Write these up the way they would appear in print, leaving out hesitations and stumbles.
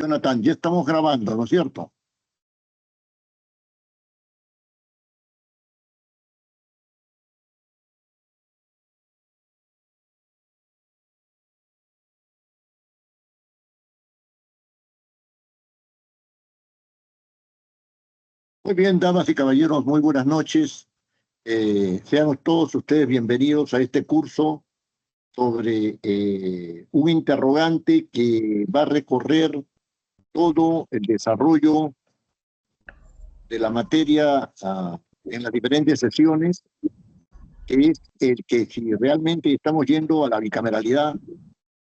Jonathan, ya estamos grabando, ¿no es cierto? Muy bien, damas y caballeros, muy buenas noches. Sean todos ustedes bienvenidos a este curso sobre un interrogante que va a recorrer todo el desarrollo de la materia en las diferentes sesiones, que es el que si realmente estamos yendo a la bicameralidad,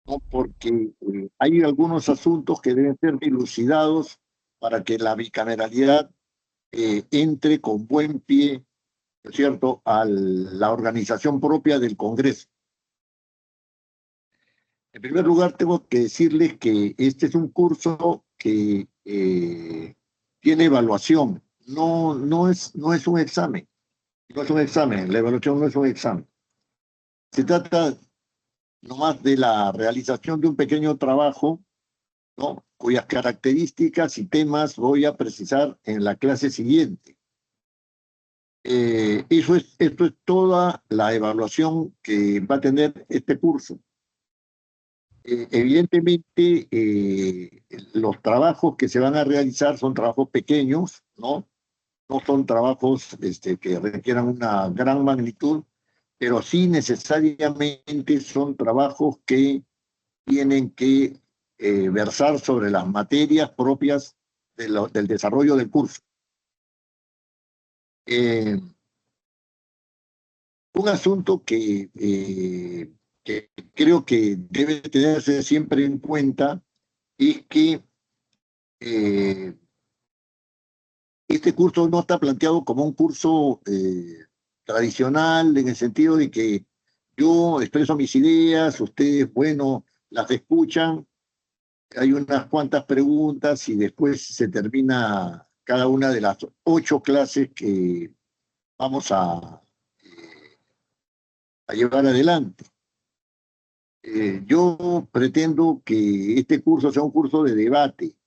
¿no? Porque hay algunos asuntos que deben ser dilucidados para que la bicameralidad entre con buen pie, ¿no es cierto?, a la organización propia del Congreso. En primer lugar, tengo que decirles que este es un curso que tiene evaluación, no es un examen, no es un examen, la evaluación no es un examen. Se trata nomás de la realización de un pequeño trabajo, ¿no?, cuyas características y temas voy a precisar en la clase siguiente. Esto es toda la evaluación que va a tener este curso. Evidentemente, los trabajos que se van a realizar son trabajos pequeños, ¿no? No son trabajos que requieran una gran magnitud, pero sí necesariamente son trabajos que tienen que versar sobre las materias propias del desarrollo del curso. Eh, un asunto que creo que debe tenerse siempre en cuenta es que este curso no está planteado como un curso tradicional, en el sentido de que yo expreso mis ideas, ustedes, bueno, las escuchan, hay unas cuantas preguntas y después se termina cada una de las 8 clases que vamos a llevar adelante. Yo pretendo que este curso sea un curso de debate.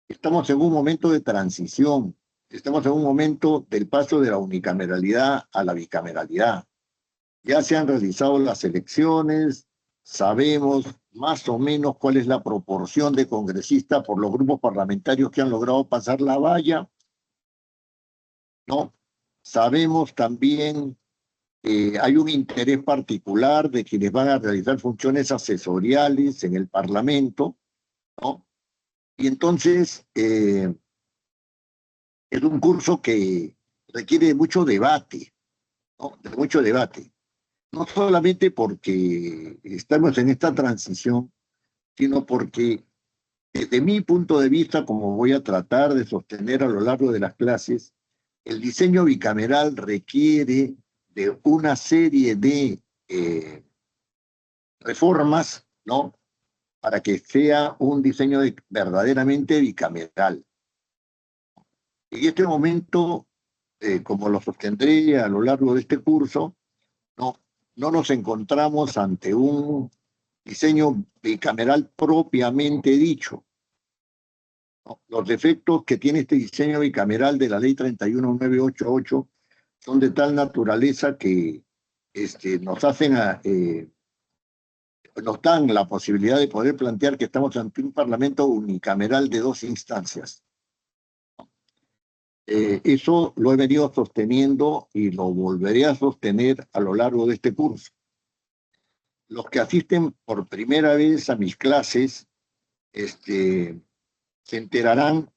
Estamos en un momento de transición, estamos en un momento del paso de la unicameralidad a la bicameralidad. Ya se han realizado las elecciones, sabemos más o menos cuál es la proporción de congresistas por los grupos parlamentarios que han logrado pasar la valla, ¿no? Sabemos también hay un interés particular de quienes van a realizar funciones asesoriales en el Parlamento, ¿no? Y entonces es un curso que requiere de mucho debate, ¿no? De mucho debate. No solamente porque estamos en esta transición, sino porque desde mi punto de vista, como voy a tratar de sostener a lo largo de las clases, el diseño bicameral requiere de una serie de reformas, ¿no?, para que sea un diseño verdaderamente bicameral. En este momento, como lo sostendré a lo largo de este curso, no, no nos encontramos ante un diseño bicameral propiamente dicho, ¿no? Los defectos que tiene este diseño bicameral de la ley 31988 son de tal naturaleza que nos hacen nos dan la posibilidad de poder plantear que estamos ante un parlamento unicameral de 2 instancias. Eso lo he venido sosteniendo y lo volveré a sostener a lo largo de este curso. Los que asisten por primera vez a mis clases se enterarán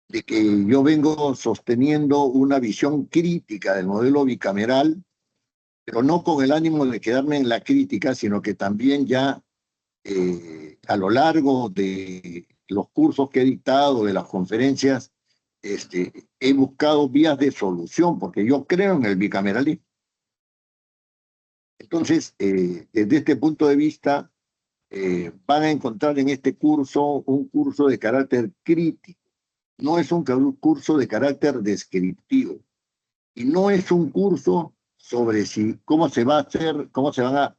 de que yo vengo sosteniendo una visión crítica del modelo bicameral, pero no con el ánimo de quedarme en la crítica, sino que también ya a lo largo de los cursos que he dictado, de las conferencias, he buscado vías de solución, porque yo creo en el bicameralismo. Entonces, desde este punto de vista, van a encontrar en este curso un curso de carácter crítico. No es un curso de carácter descriptivo. Y no es un curso sobre cómo se va a hacer, cómo se van a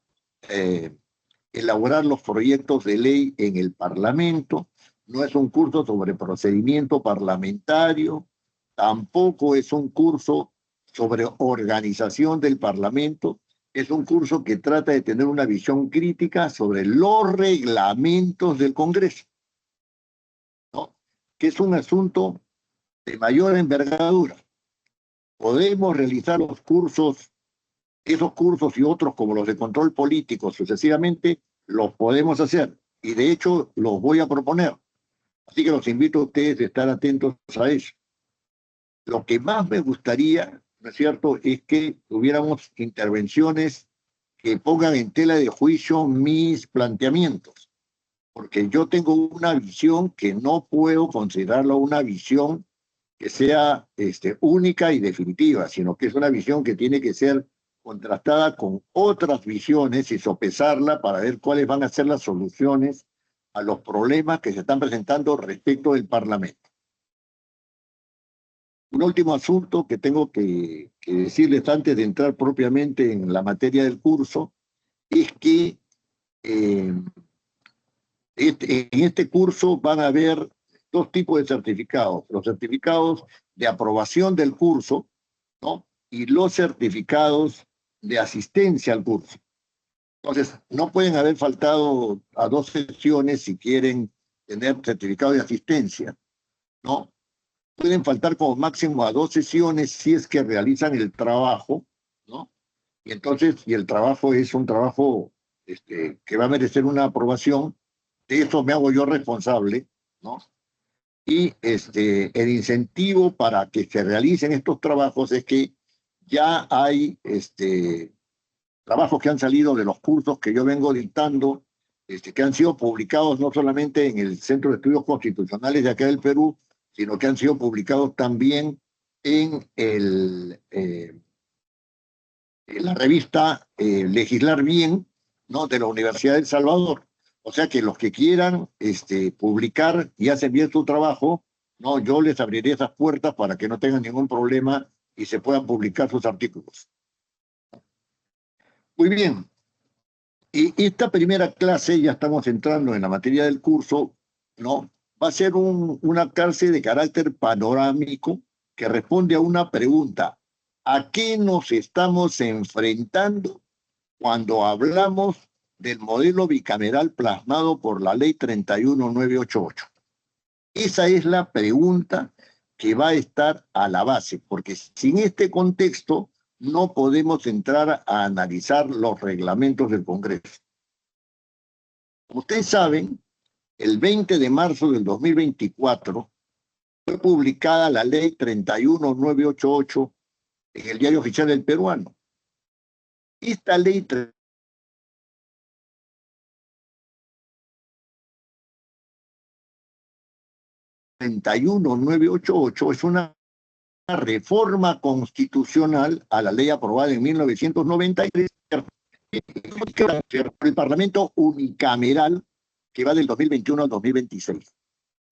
elaborar los proyectos de ley en el Parlamento. no es un curso sobre procedimiento parlamentario, tampoco es un curso sobre organización del Parlamento, es un curso que trata de tener una visión crítica sobre los reglamentos del Congreso, ¿no? Que es un asunto de mayor envergadura. Podemos realizar los cursos, esos cursos y otros como los de control político sucesivamente, los podemos hacer y de hecho los voy a proponer. Así que los invito a ustedes a estar atentos a eso. Lo que más me gustaría, ¿no es cierto?, es que tuviéramos intervenciones que pongan en tela de juicio mis planteamientos, porque yo tengo una visión que no puedo considerarla una visión que sea única y definitiva, sino que es una visión que tiene que ser contrastada con otras visiones y sopesarla para ver cuáles van a ser las soluciones a los problemas que se están presentando respecto del Parlamento. Un último asunto que tengo que decirles antes de entrar propiamente en la materia del curso es que en este curso van a haber dos tipos de certificados: los certificados de aprobación del curso, ¿no?, y los certificados de asistencia al curso. Entonces, no pueden haber faltado a 2 sesiones si quieren tener certificado de asistencia, ¿no? Pueden faltar como máximo a 2 sesiones si es que realizan el trabajo, ¿no? Y entonces, y el trabajo es un trabajo que va a merecer una aprobación, de eso me hago yo responsable, ¿no? Y el incentivo para que se realicen estos trabajos es que ya hay trabajos que han salido de los cursos que yo vengo dictando, que han sido publicados no solamente en el Centro de Estudios Constitucionales de acá del Perú, sino que han sido publicados también en la revista Legislar Bien, ¿no?, de la Universidad de El Salvador. O sea que los que quieran publicar y hacen bien su trabajo, no, yo les abriré esas puertas para que no tengan ningún problema y se puedan publicar sus artículos. Muy bien. Y esta primera clase, ya estamos entrando en la materia del curso, ¿no?, va a ser una clase de carácter panorámico que responde a una pregunta: ¿a qué nos estamos enfrentando cuando hablamos del modelo bicameral plasmado por la Ley 31988? Esa es la pregunta que va a estar a la base, porque sin este contexto no podemos entrar a analizar los reglamentos del Congreso. Como ustedes saben, el 20 de marzo del 2024 fue publicada la Ley 31988 en el Diario Oficial del Peruano. Esta Ley 31988 es una reforma constitucional a la ley aprobada en 1993 por el Parlamento unicameral que va del 2021 al 2026.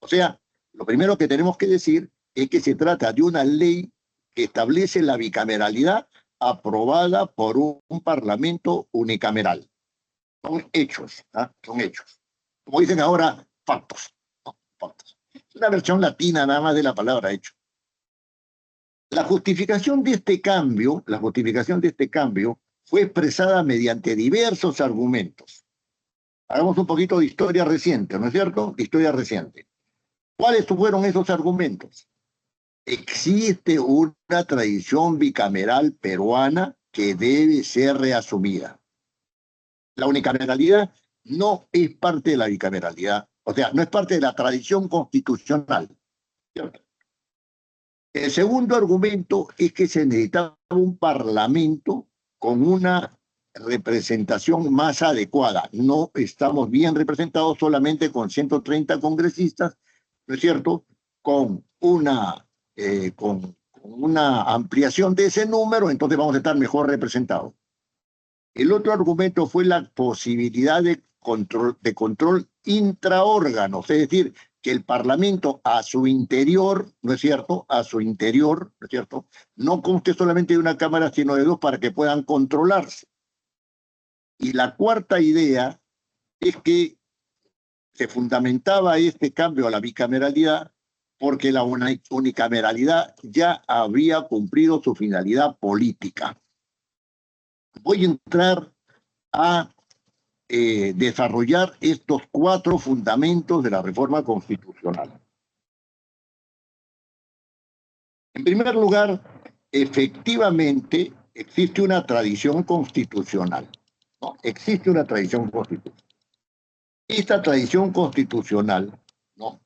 O sea, lo primero que tenemos que decir es que se trata de una ley que establece la bicameralidad aprobada por un Parlamento unicameral. Son hechos, ¿ah? Son hechos. Como dicen ahora, factos, ¿no? Factos. Es una versión latina nada más de la palabra hecho. La justificación de este cambio fue expresada mediante diversos argumentos. Hagamos un poquito de historia reciente, ¿no es cierto? De historia reciente. ¿Cuáles fueron esos argumentos? Existe una tradición bicameral peruana que debe ser reasumida. La unicameralidad no es parte de la bicameralidad, o sea, no es parte de la tradición constitucional, ¿cierto? El segundo argumento es que se necesitaba un parlamento con una representación más adecuada. No estamos bien representados solamente con 130 congresistas, ¿no es cierto?, con una ampliación de ese número, entonces vamos a estar mejor representados. El otro argumento fue la posibilidad de control intraórganos, es decir, que el Parlamento a su interior, ¿no es cierto?, a su interior, ¿no es cierto?, no conste solamente de una Cámara, sino de 2 para que puedan controlarse. Y la cuarta idea es que se fundamentaba este cambio a la bicameralidad porque la unicameralidad ya había cumplido su finalidad política. Voy a entrar a desarrollar estos 4 fundamentos de la reforma constitucional. En primer lugar, efectivamente existe una tradición constitucional, ¿no? Existe una tradición constitucional. Esta tradición constitucional, ¿no?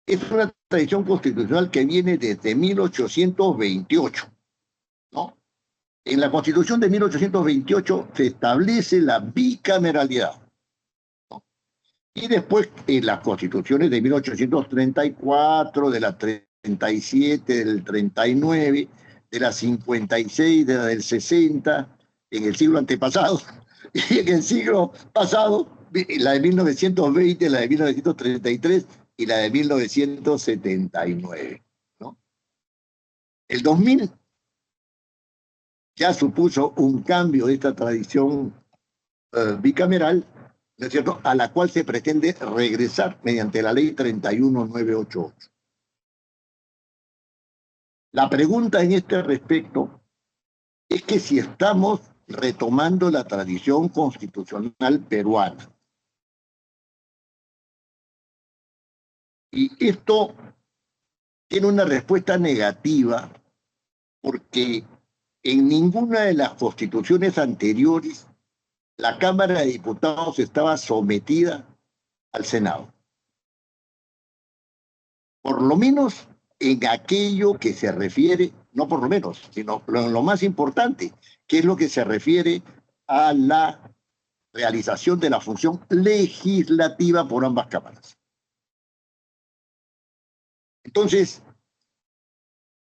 Es una tradición constitucional que viene desde 1828, ¿no? En la Constitución de 1828 se establece la bicameralidad, ¿no? Y después en las constituciones de 1834, de la 37, del 39, de la 56, de la del 60, en el siglo antepasado, y en el siglo pasado, la de 1920, la de 1933 y la de 1979, ¿no? El 2000 ya supuso un cambio de esta tradición bicameral, ¿no es cierto?, a la cual se pretende regresar mediante la ley 31988. La pregunta en este respecto es que si estamos retomando la tradición constitucional peruana. Y esto tiene una respuesta negativa porque en ninguna de las constituciones anteriores la Cámara de Diputados estaba sometida al Senado. Por lo menos en aquello que se refiere, no por lo menos, sino lo más importante, que es lo que se refiere a la realización de la función legislativa por ambas cámaras. Entonces,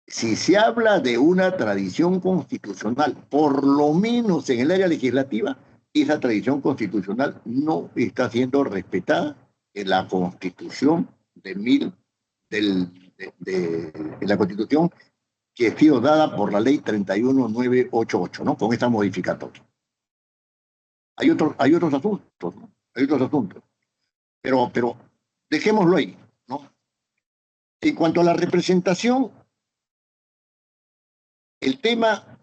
si se habla de una tradición constitucional, por lo menos en el área legislativa, esa tradición constitucional no está siendo respetada en la Constitución de la Constitución que ha sido dada por la ley 31988, ¿no? Con esta modificatoria. Hay otros asuntos, ¿no? Hay otros asuntos. Pero dejémoslo ahí, ¿no? En cuanto a la representación, el tema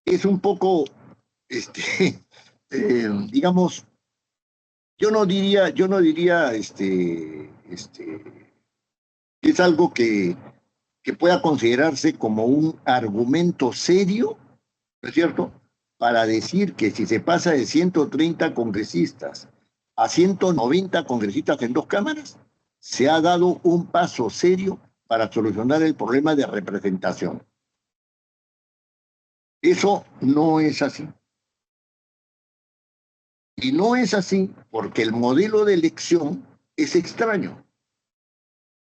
es un poco, digamos, yo no diría, es algo que pueda considerarse como un argumento serio, ¿no es cierto?, para decir que si se pasa de 130 congresistas a 190 congresistas en 2 cámaras, se ha dado un paso serio para solucionar el problema de representación. Eso no es así. Y no es así porque el modelo de elección es extraño.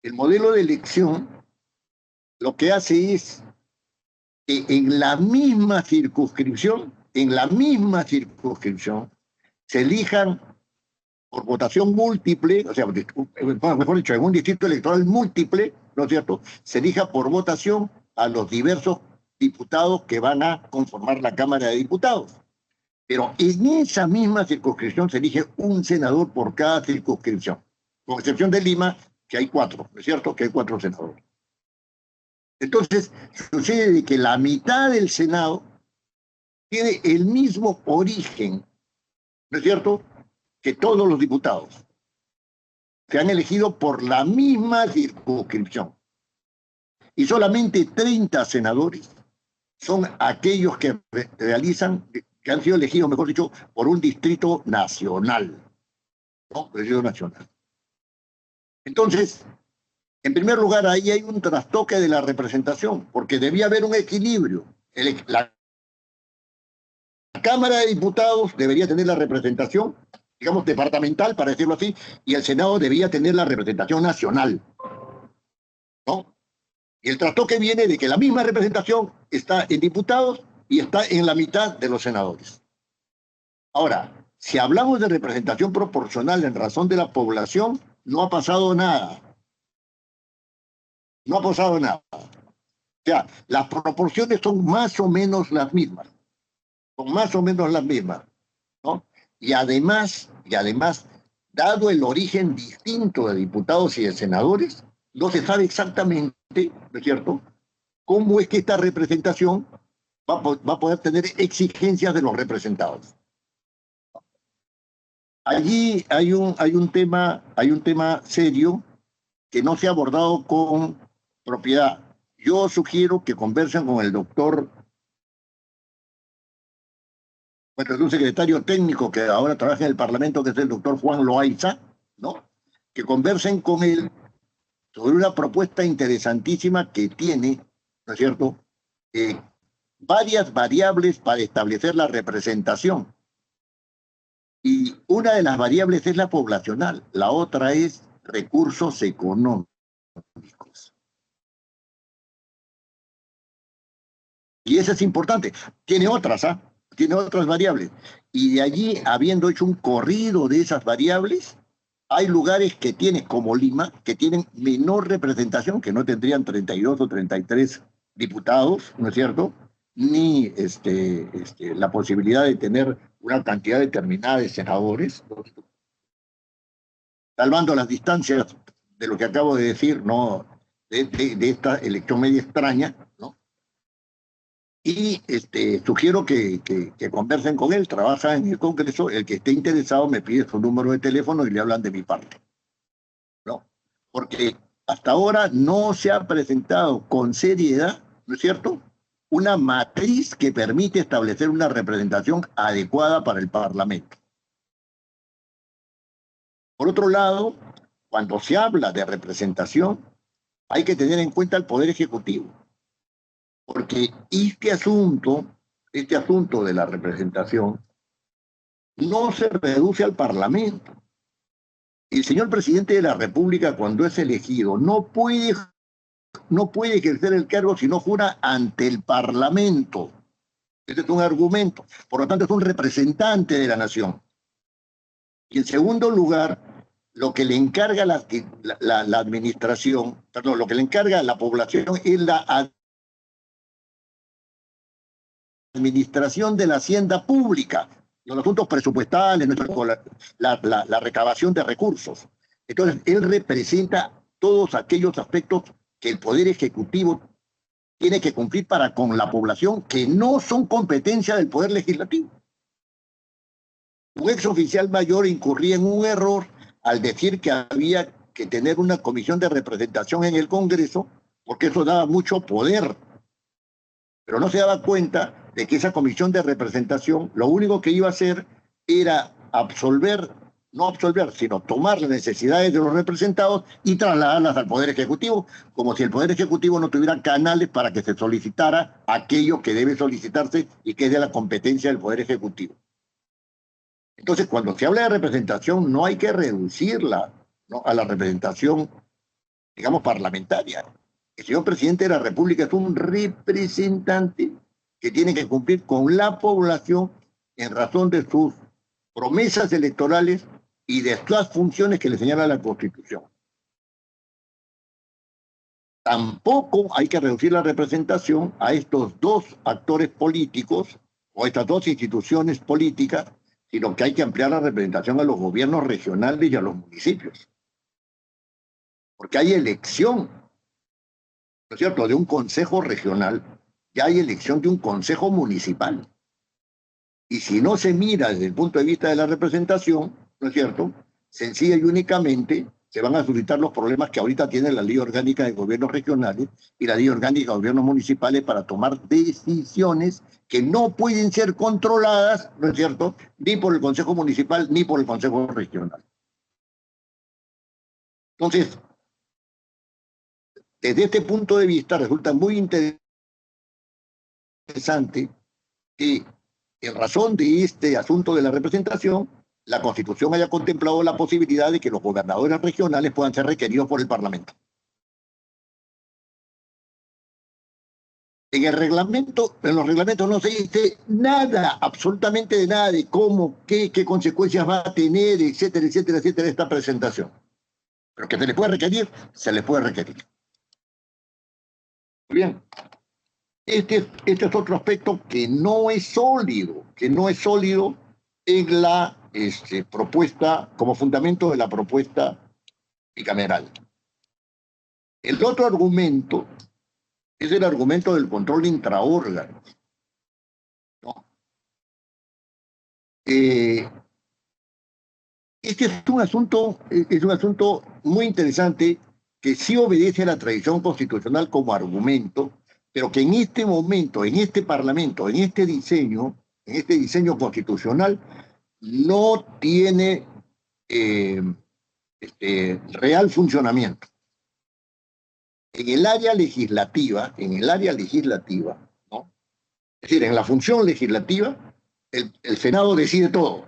El modelo de elección lo que hace es que en la misma circunscripción, se elijan por votación múltiple, o sea, mejor dicho, en un distrito electoral múltiple, ¿no es cierto?, se elija por votación a los diversos diputados que van a conformar la Cámara de Diputados. Pero en esa misma circunscripción se elige un senador por cada circunscripción, con excepción de Lima, que hay 4, ¿no es cierto?, que hay 4 senadores. Entonces, sucede que la mitad del Senado tiene el mismo origen, ¿no es cierto?, que todos los diputados. Se han elegido por la misma circunscripción. Y solamente 30 senadores son aquellos que que han sido elegidos, mejor dicho, por un distrito nacional, ¿no? Distrito nacional. Entonces, en primer lugar, ahí hay un trastoque de la representación, porque debía haber un equilibrio. La Cámara de Diputados debería tener la representación, digamos, departamental, para decirlo así, y el Senado debía tener la representación nacional, ¿no? Y el trastoque viene de que la misma representación está en diputados y está en la mitad de los senadores. Ahora, si hablamos de representación proporcional en razón de la población, no ha pasado nada. No ha pasado nada. O sea, las proporciones son más o menos las mismas. Son más o menos las mismas, ¿no? Y además, dado el origen distinto de diputados y de senadores, no se sabe exactamente, ¿no es cierto?, cómo es que esta representación va a poder tener exigencias de los representados. Allí hay un tema serio que no se ha abordado con propiedad. Yo sugiero que conversen con el doctor, bueno, es un secretario técnico que ahora trabaja en el Parlamento, que es el doctor Juan Loaiza, ¿no? Que conversen con él sobre una propuesta interesantísima que tiene, ¿no es cierto?, eh, varias variables para establecer la representación. Y una de las variables es la poblacional, la otra es recursos económicos. Y eso es importante. Tiene otras, ¿ah? Tiene otras variables. Y de allí, habiendo hecho un corrido de esas variables, hay lugares que tienen, como Lima, que tienen menor representación, que no tendrían 32 o 33 diputados, ¿no es cierto?, ni la posibilidad de tener una cantidad determinada de senadores, ¿no?, salvando las distancias de lo que acabo de decir, ¿no?, de esta elección media extraña, ¿no? Y sugiero que conversen con él, trabaja en el Congreso, el que esté interesado me pide su número de teléfono y le hablan de mi parte, ¿no? Porque hasta ahora no se ha presentado con seriedad, ¿no es cierto?, una matriz que permite establecer una representación adecuada para el Parlamento. Por otro lado, cuando se habla de representación, hay que tener en cuenta el Poder Ejecutivo, porque este asunto de la representación, no se reduce al Parlamento. El señor presidente de la República, cuando es elegido, no puede ejercer el cargo si no jura ante el Parlamento. Ese es un argumento. Por lo tanto, es un representante de la nación. Y en segundo lugar, lo que le encarga la administración, perdón, lo que le encarga a la población es la administración de la hacienda pública, los asuntos presupuestales, la recabación de recursos. Entonces, él representa todos aquellos aspectos que el Poder Ejecutivo tiene que cumplir para con la población, que no son competencia del Poder Legislativo. Un ex oficial mayor incurría en un error al decir que había que tener una comisión de representación en el Congreso, porque eso daba mucho poder, pero no se daba cuenta de que esa comisión de representación lo único que iba a hacer era no absolver, sino tomar las necesidades de los representados y trasladarlas al Poder Ejecutivo, como si el Poder Ejecutivo no tuviera canales para que se solicitara aquello que debe solicitarse y que es de la competencia del Poder Ejecutivo. Entonces, cuando se habla de representación, no hay que reducirla, ¿no?, a la representación, digamos, parlamentaria. El señor presidente de la República es un representante que tiene que cumplir con la población en razón de sus promesas electorales y de las funciones que le señala la Constitución. Tampoco hay que reducir la representación a estos dos actores políticos o a estas dos instituciones políticas, sino que hay que ampliar la representación a los gobiernos regionales y a los municipios. Porque hay elección, ¿no es cierto?, de un consejo regional, ya hay elección de un consejo municipal. Y si no se mira desde el punto de vista de la representación, ¿no es cierto?, sencilla y únicamente se van a suscitar los problemas que ahorita tiene la Ley Orgánica de Gobiernos Regionales y la Ley Orgánica de Gobiernos Municipales para tomar decisiones que no pueden ser controladas, ¿no es cierto?, ni por el Consejo Municipal ni por el Consejo Regional. Entonces, desde este punto de vista resulta muy interesante que, en razón de este asunto de la representación, la Constitución haya contemplado la posibilidad de que los gobernadores regionales puedan ser requeridos por el Parlamento. En los reglamentos no se dice nada, absolutamente de nada, de cómo, qué consecuencias va a tener, etcétera, etcétera, etcétera, esta presentación. Pero que se le puede requerir, se le puede requerir. Muy bien. Este es otro aspecto que no es sólido en la propuesta, como fundamento de la propuesta bicameral. El otro argumento es el argumento del control intraórganos, ¿no? Este es un asunto muy interesante que sí obedece a la tradición constitucional como argumento, pero que en este momento, en este Parlamento, en este diseño constitucional, no tiene real funcionamiento. En el área legislativa, ¿no? Es decir, en la función legislativa, el Senado decide todo.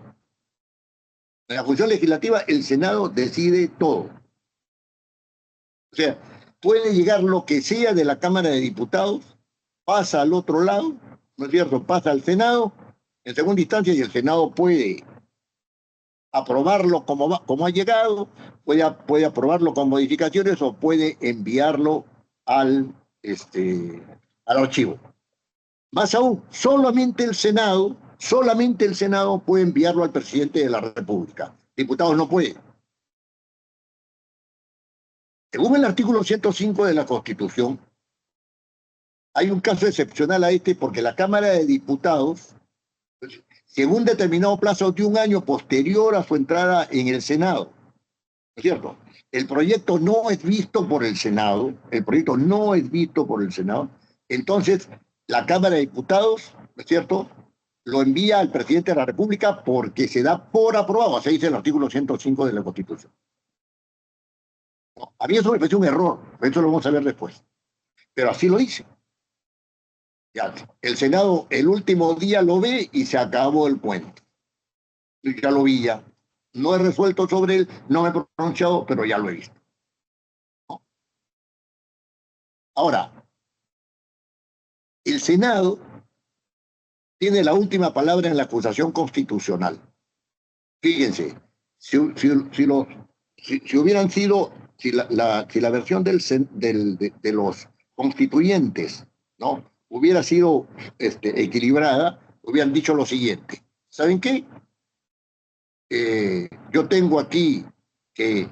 En la función legislativa, el Senado decide todo. O sea, puede llegar lo que sea de la Cámara de Diputados, pasa al otro lado, ¿no es cierto? Pasa al Senado, en segunda instancia, y el Senado puede aprobarlo como ha llegado, puede aprobarlo con modificaciones o puede enviarlo al, al archivo. Más aún, solamente el Senado puede enviarlo al presidente de la República. Diputados no pueden. Según el artículo 105 de la Constitución, hay un caso excepcional a este porque la Cámara de Diputados, si en un determinado plazo de un año posterior a su entrada en el Senado, ¿no es cierto? El proyecto no es visto por el Senado, entonces la Cámara de Diputados, ¿no es cierto?, lo envía al presidente de la República porque se da por aprobado, así dice el artículo 105 de la Constitución. A mí eso me parece un error, eso lo vamos a ver después, pero así lo dice. Ya, el Senado el último día lo ve y se acabó el cuento. Ya lo vi ya. No he resuelto sobre él, no me he pronunciado, pero ya lo he visto. ¿No? Ahora, el Senado tiene la última palabra en la acusación constitucional. Fíjense, si hubieran sido, si la versión de los constituyentes, ¿no?, hubiera sido equilibrada, hubieran dicho lo siguiente. ¿Saben qué? Yo tengo aquí que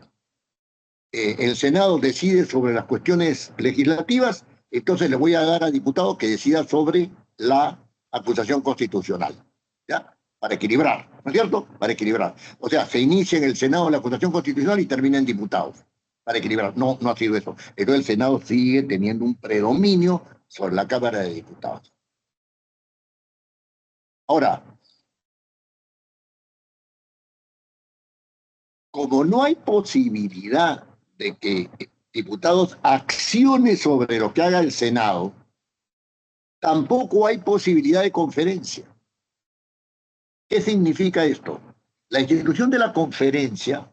el Senado decide sobre las cuestiones legislativas, entonces le voy a dar a diputado que decida sobre la acusación constitucional, ¿ya? Para equilibrar, ¿no es cierto? Para equilibrar. O sea, se inicia en el Senado la acusación constitucional y termina en diputados, para equilibrar. No, no ha sido eso. Entonces el Senado sigue teniendo un predominio sobre la Cámara de Diputados. Ahora, como no hay posibilidad de que diputados accione sobre lo que haga el Senado, tampoco hay posibilidad de conferencia. ¿Qué significa esto? La institución de la conferencia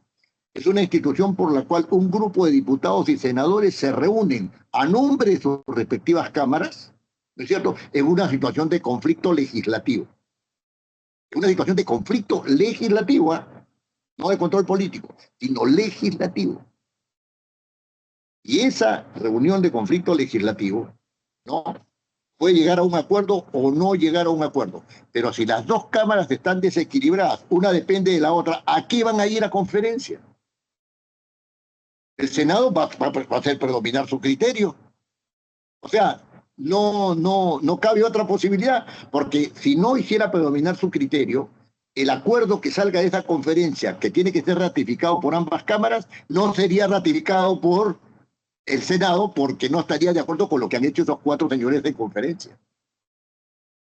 es una institución por la cual un grupo de diputados y senadores se reúnen a nombre de sus respectivas cámaras, ¿no es cierto?, en una situación de conflicto legislativo. En una situación de conflicto legislativo, ¿eh?, no de control político, sino legislativo. Y esa reunión de conflicto legislativo, ¿no?, puede llegar a un acuerdo o no llegar a un acuerdo. Pero si las dos cámaras están desequilibradas, una depende de la otra, ¿a qué van a ir a conferencia? El Senado va a hacer predominar su criterio. O sea, no cabe otra posibilidad, porque si no hiciera predominar su criterio, el acuerdo que salga de esa conferencia, que tiene que ser ratificado por ambas cámaras, no sería ratificado por el Senado porque no estaría de acuerdo con lo que han hecho esos cuatro señores de conferencia.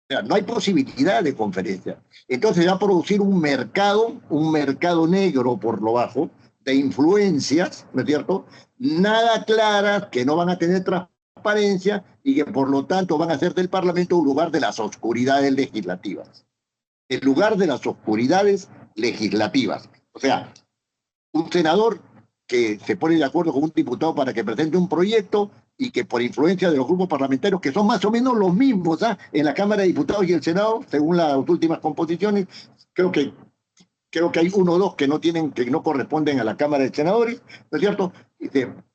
O sea, no hay posibilidad de conferencia. Entonces va a producir un mercado negro por lo bajo, de influencias, ¿no es cierto?, nada claras, que no van a tener transparencia y que por lo tanto van a hacer del Parlamento un lugar de las oscuridades legislativas. El lugar de las oscuridades legislativas. O sea, un senador que se pone de acuerdo con un diputado para que presente un proyecto y que por influencia de los grupos parlamentarios, que son más o menos los mismos, ¿ah?, en la Cámara de Diputados y el Senado, según las últimas composiciones, creo que hay uno o dos que no corresponden a la Cámara de Senadores, ¿no es cierto?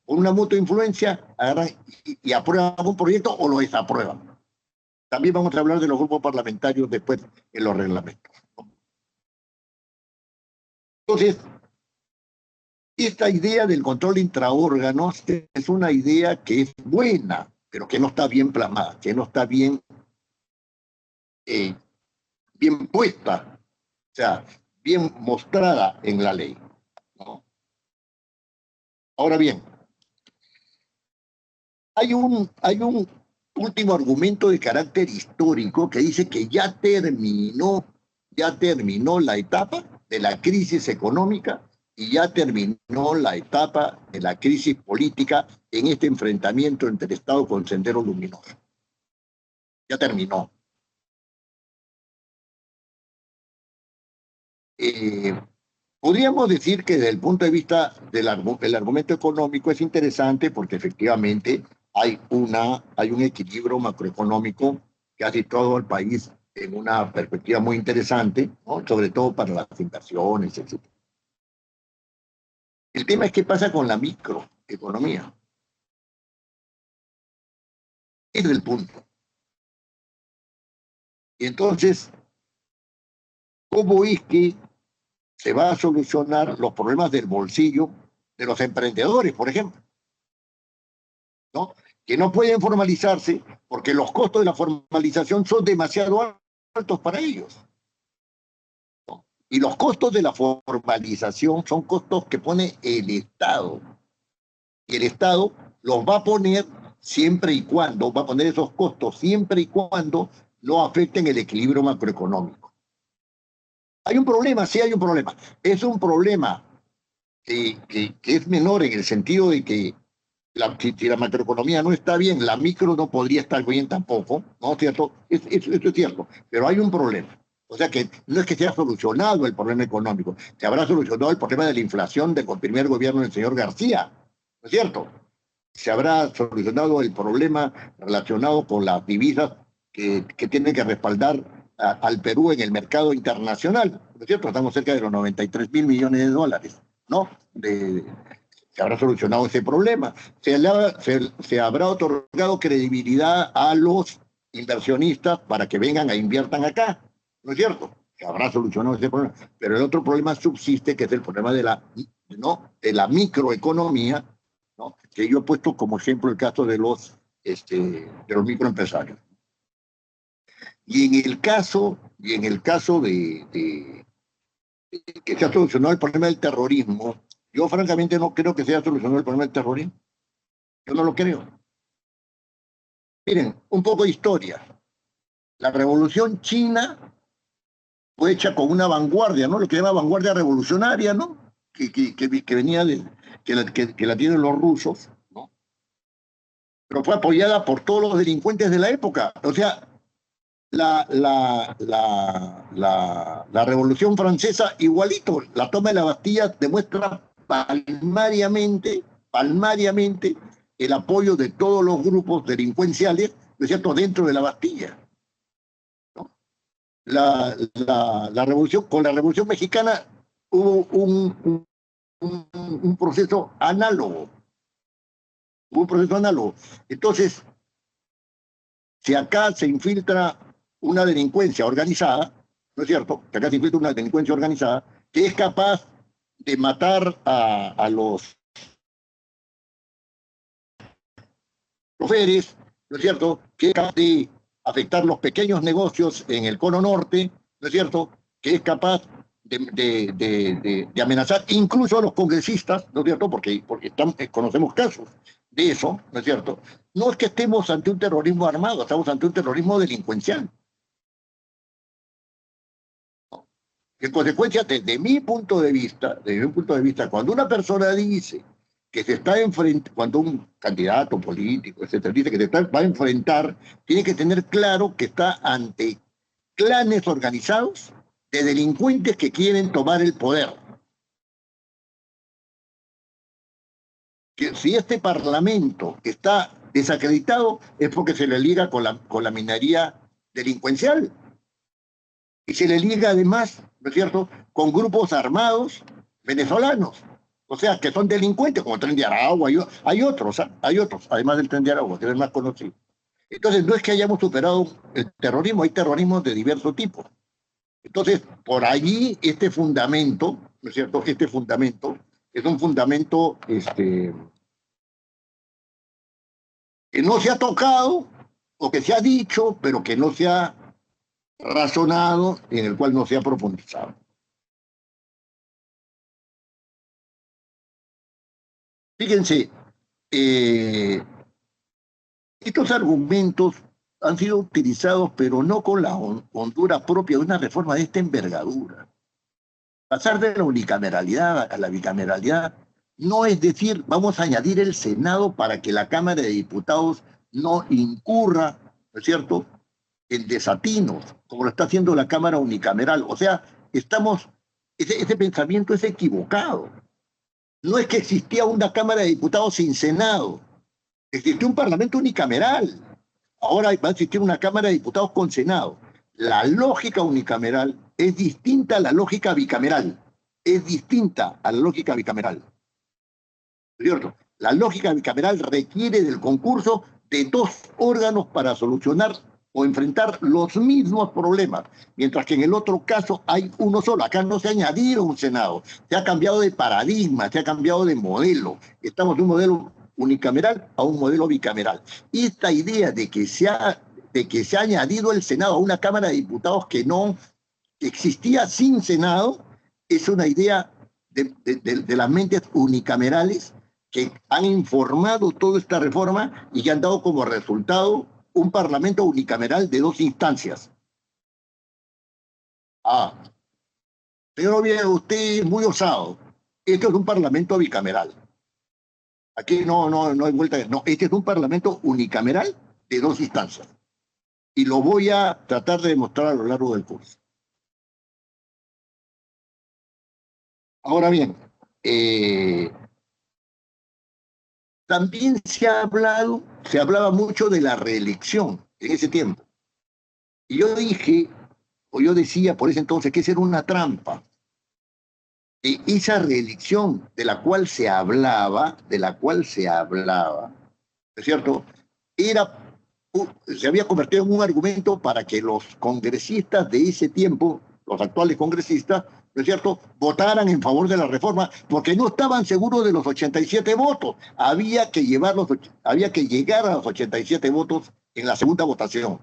Por una mutua influencia, agarran y aprueban un proyecto o lo desaprueban. También vamos a hablar de los grupos parlamentarios después en los reglamentos. Entonces, esta idea del control intraórganos es una idea que es buena, pero que no está bien plasmada, que no está eh, bien puesta, o sea, bien mostrada en la ley, ¿no? Ahora bien, hay un último argumento de carácter histórico que dice que ya terminó la etapa de la crisis económica y ya terminó la etapa de la crisis política en este enfrentamiento entre el Estado con Sendero Luminoso. Ya terminó. Eh, Podríamos decir que desde el punto de vista del argumento económico es interesante porque efectivamente hay un equilibrio macroeconómico que ha situado al país en una perspectiva muy interesante, ¿no? Sobre todo para las inversiones, etc. El tema es qué pasa con la microeconomía. Ese es el punto. Y entonces, ¿cómo es que se va a solucionar los problemas del bolsillo de los emprendedores, por ejemplo? ¿No? Que no pueden formalizarse porque los costos de la formalización son demasiado altos para ellos, ¿no? Y los costos de la formalización son costos que pone el Estado. Y el Estado los va a poner siempre y cuando, va a poner esos costos siempre y cuando no afecten el equilibrio macroeconómico. Hay un problema, sí hay un problema. Es un problema que es menor en el sentido de que si la macroeconomía no está bien, la micro no podría estar bien tampoco, ¿no es cierto? Eso es cierto, pero hay un problema. O sea que no es que se haya solucionado el problema económico, se habrá solucionado el problema de la inflación del primer gobierno del señor García, ¿no es cierto? Se habrá solucionado el problema relacionado con las divisas que tienen que respaldar al Perú en el mercado internacional, ¿no es cierto? Estamos cerca de los 93.000 millones de dólares, ¿no? Se habrá solucionado ese problema, se habrá otorgado credibilidad a los inversionistas para que vengan e inviertan acá, ¿no es cierto? Se habrá solucionado ese problema. Pero el otro problema subsiste, que es el problema ¿no? de la microeconomía, ¿no? Que yo he puesto como ejemplo el caso de los microempresarios. Y en el caso de que se ha solucionado el problema del terrorismo, yo francamente no creo que se haya solucionado el problema del terrorismo. Yo no lo creo. Miren, un poco de historia. La revolución china fue hecha con una vanguardia, ¿no? Lo que se llama vanguardia revolucionaria, ¿no? Que venía que la tienen los rusos, ¿no? Pero fue apoyada por todos los delincuentes de la época. O sea, la Revolución Francesa, igualito, la toma de la Bastilla demuestra palmariamente el apoyo de todos los grupos delincuenciales, ¿no es cierto?, dentro de la Bastilla, ¿no? Con la Revolución Mexicana hubo un proceso análogo, Entonces, si acá se infiltra una delincuencia organizada, ¿no es cierto? Que acá se infiltra una delincuencia organizada que es capaz de matar a los choferes, ¿no es cierto? Que es capaz de afectar los pequeños negocios en el cono norte, ¿no es cierto? Que es capaz de amenazar incluso a los congresistas, ¿no es cierto? Porque conocemos casos de eso, ¿no es cierto? No es que estemos ante un terrorismo armado, estamos ante un terrorismo delincuencial. En consecuencia, desde mi punto de vista, cuando una persona dice que se está enfrentando, cuando un candidato político, etcétera, dice que va a enfrentar, tiene que tener claro que está ante clanes organizados de delincuentes que quieren tomar el poder. Que si este parlamento está desacreditado es porque se le liga con la minería delincuencial y se le liga además, ¿no es cierto?, con grupos armados venezolanos, o sea, que son delincuentes, como el Tren de Aragua, hay otros, además del Tren de Aragua, que es el más conocido. Entonces, no es que hayamos superado el terrorismo, hay terrorismo de diversos tipos. Entonces, por allí este fundamento ¿no es cierto? Este fundamento es un fundamento que no se ha tocado o que se ha dicho, pero que no se ha razonado y en el cual no se ha profundizado. Fíjense, eh, estos argumentos han sido utilizados, pero no con la hondura propia de una reforma de esta envergadura. Pasar de la unicameralidad a la bicameralidad no es decir, vamos a añadir el Senado para que la Cámara de Diputados no incurra, ¿no es cierto?, en desatinos, como lo está haciendo la Cámara unicameral. O sea, ese pensamiento es equivocado. No es que existía una Cámara de Diputados sin Senado, existió un Parlamento unicameral. Ahora va a existir una Cámara de Diputados con Senado. La lógica unicameral es distinta a la lógica bicameral. Es distinta a la lógica bicameral. ¿Cierto? La lógica bicameral requiere del concurso de dos órganos para solucionar o enfrentar los mismos problemas, mientras que en el otro caso hay uno solo. Acá no se ha añadido un Senado, se ha cambiado de paradigma, se ha cambiado de modelo. Estamos de un modelo unicameral a un modelo bicameral. Y esta idea de que se ha añadido el Senado a una Cámara de Diputados que no existía sin Senado es una idea de las mentes unicamerales que han informado toda esta reforma y que han dado como resultado un parlamento unicameral de dos instancias. Ah, señor Oviedo, usted es muy osado. Esto es un parlamento bicameral. Aquí no hay vuelta. No, este es un parlamento unicameral de dos instancias. Y lo voy a tratar de demostrar a lo largo del curso. Ahora bien, también se hablaba mucho de la reelección en ese tiempo. Y yo dije, o yo decía por ese entonces que esa era una trampa. Y esa reelección de la cual se hablaba, ¿es cierto? Era, se había convertido en un argumento para que los congresistas de ese tiempo, los actuales congresistas, ¿no es cierto?, votaran en favor de la reforma, porque no estaban seguros de los 87 votos. Había que llegar a los 87 votos en la segunda votación.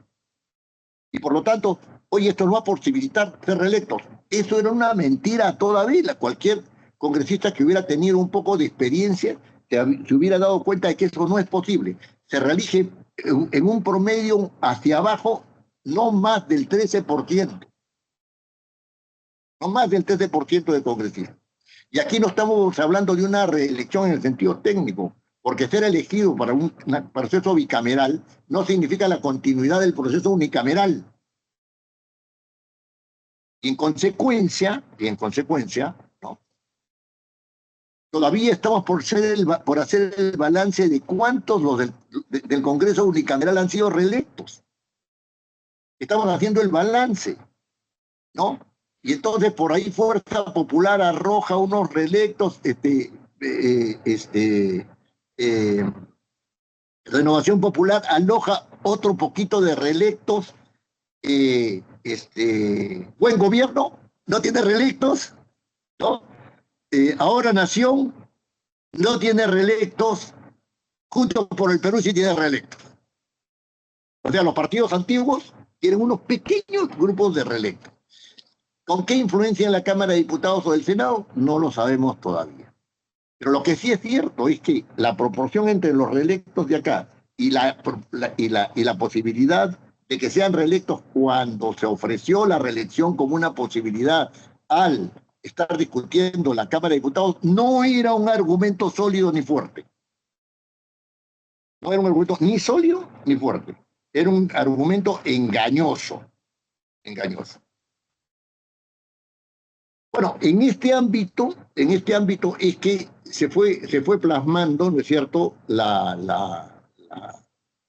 Y por lo tanto, hoy esto no va a posibilitar ser reelectos. Eso era una mentira a toda vela. Cualquier congresista que hubiera tenido un poco de experiencia se hubiera dado cuenta de que eso no es posible. Se reelige en un promedio hacia abajo no más del 13%, no más del 13% de congresistas. Y aquí no estamos hablando de una reelección en el sentido técnico, porque ser elegido para un proceso bicameral no significa la continuidad del proceso unicameral. Y en consecuencia, ¿no?, todavía estamos por hacer el balance de cuántos del Congreso unicameral han sido reelectos. Estamos haciendo el balance, ¿no? Y entonces por ahí Fuerza Popular arroja unos reelectos, eh, Renovación Popular aloja otro poquito de reelectos, Buen Gobierno no tiene reelectos, ¿no? Ahora Nación no tiene reelectos, Juntos por el Perú sí tiene reelectos. O sea, los partidos antiguos tienen unos pequeños grupos de reelectos. ¿Con qué influencia en la Cámara de Diputados o del Senado? No lo sabemos todavía. Pero lo que sí es cierto es que la proporción entre los reelectos de acá y la posibilidad de que sean reelectos cuando se ofreció la reelección como una posibilidad al estar discutiendo la Cámara de Diputados, no era un argumento sólido ni fuerte. No era un argumento ni sólido ni fuerte. Era un argumento engañoso. Engañoso. Bueno, en este ámbito es que se fue plasmando, ¿no es cierto?, la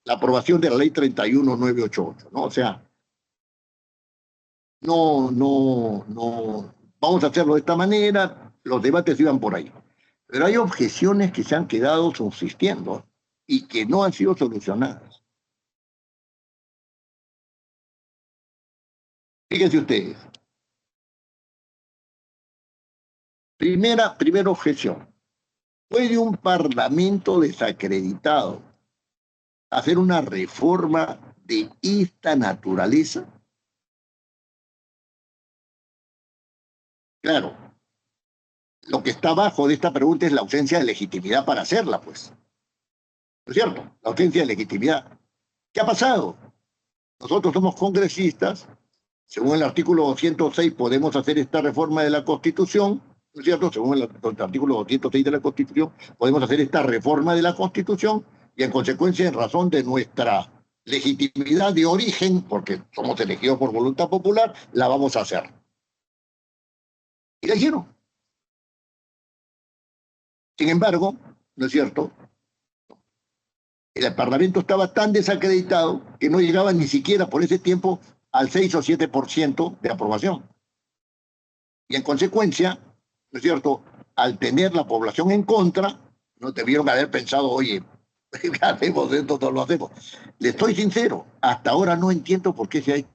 aprobación de la ley 31988, ¿no? O sea, no, vamos a hacerlo de esta manera, los debates iban por ahí. Pero hay objeciones que se han quedado subsistiendo y que no han sido solucionadas. Fíjense ustedes, Primera objeción. ¿Puede un parlamento desacreditado hacer una reforma de esta naturaleza? Claro, lo que está abajo de esta pregunta es la ausencia de legitimidad para hacerla, pues. ¿No es cierto? La ausencia de legitimidad. ¿Qué ha pasado? Nosotros somos congresistas, según el artículo 206 podemos hacer esta reforma de la Constitución, ¿no es cierto? Según el artículo 206 de la Constitución, podemos hacer esta reforma de la Constitución y en consecuencia, en razón de nuestra legitimidad de origen, porque somos elegidos por voluntad popular, la vamos a hacer. Y la hicieron. Sin embargo, ¿no es cierto? El Parlamento estaba tan desacreditado que no llegaba ni siquiera por ese tiempo al 6 o 7% de aprobación. Y en consecuencia, ¿no es cierto? Al tener la población en contra, no debieron haber pensado, oye, hacemos esto, no lo hacemos. Le estoy sincero, hasta ahora no entiendo por qué se ha hecho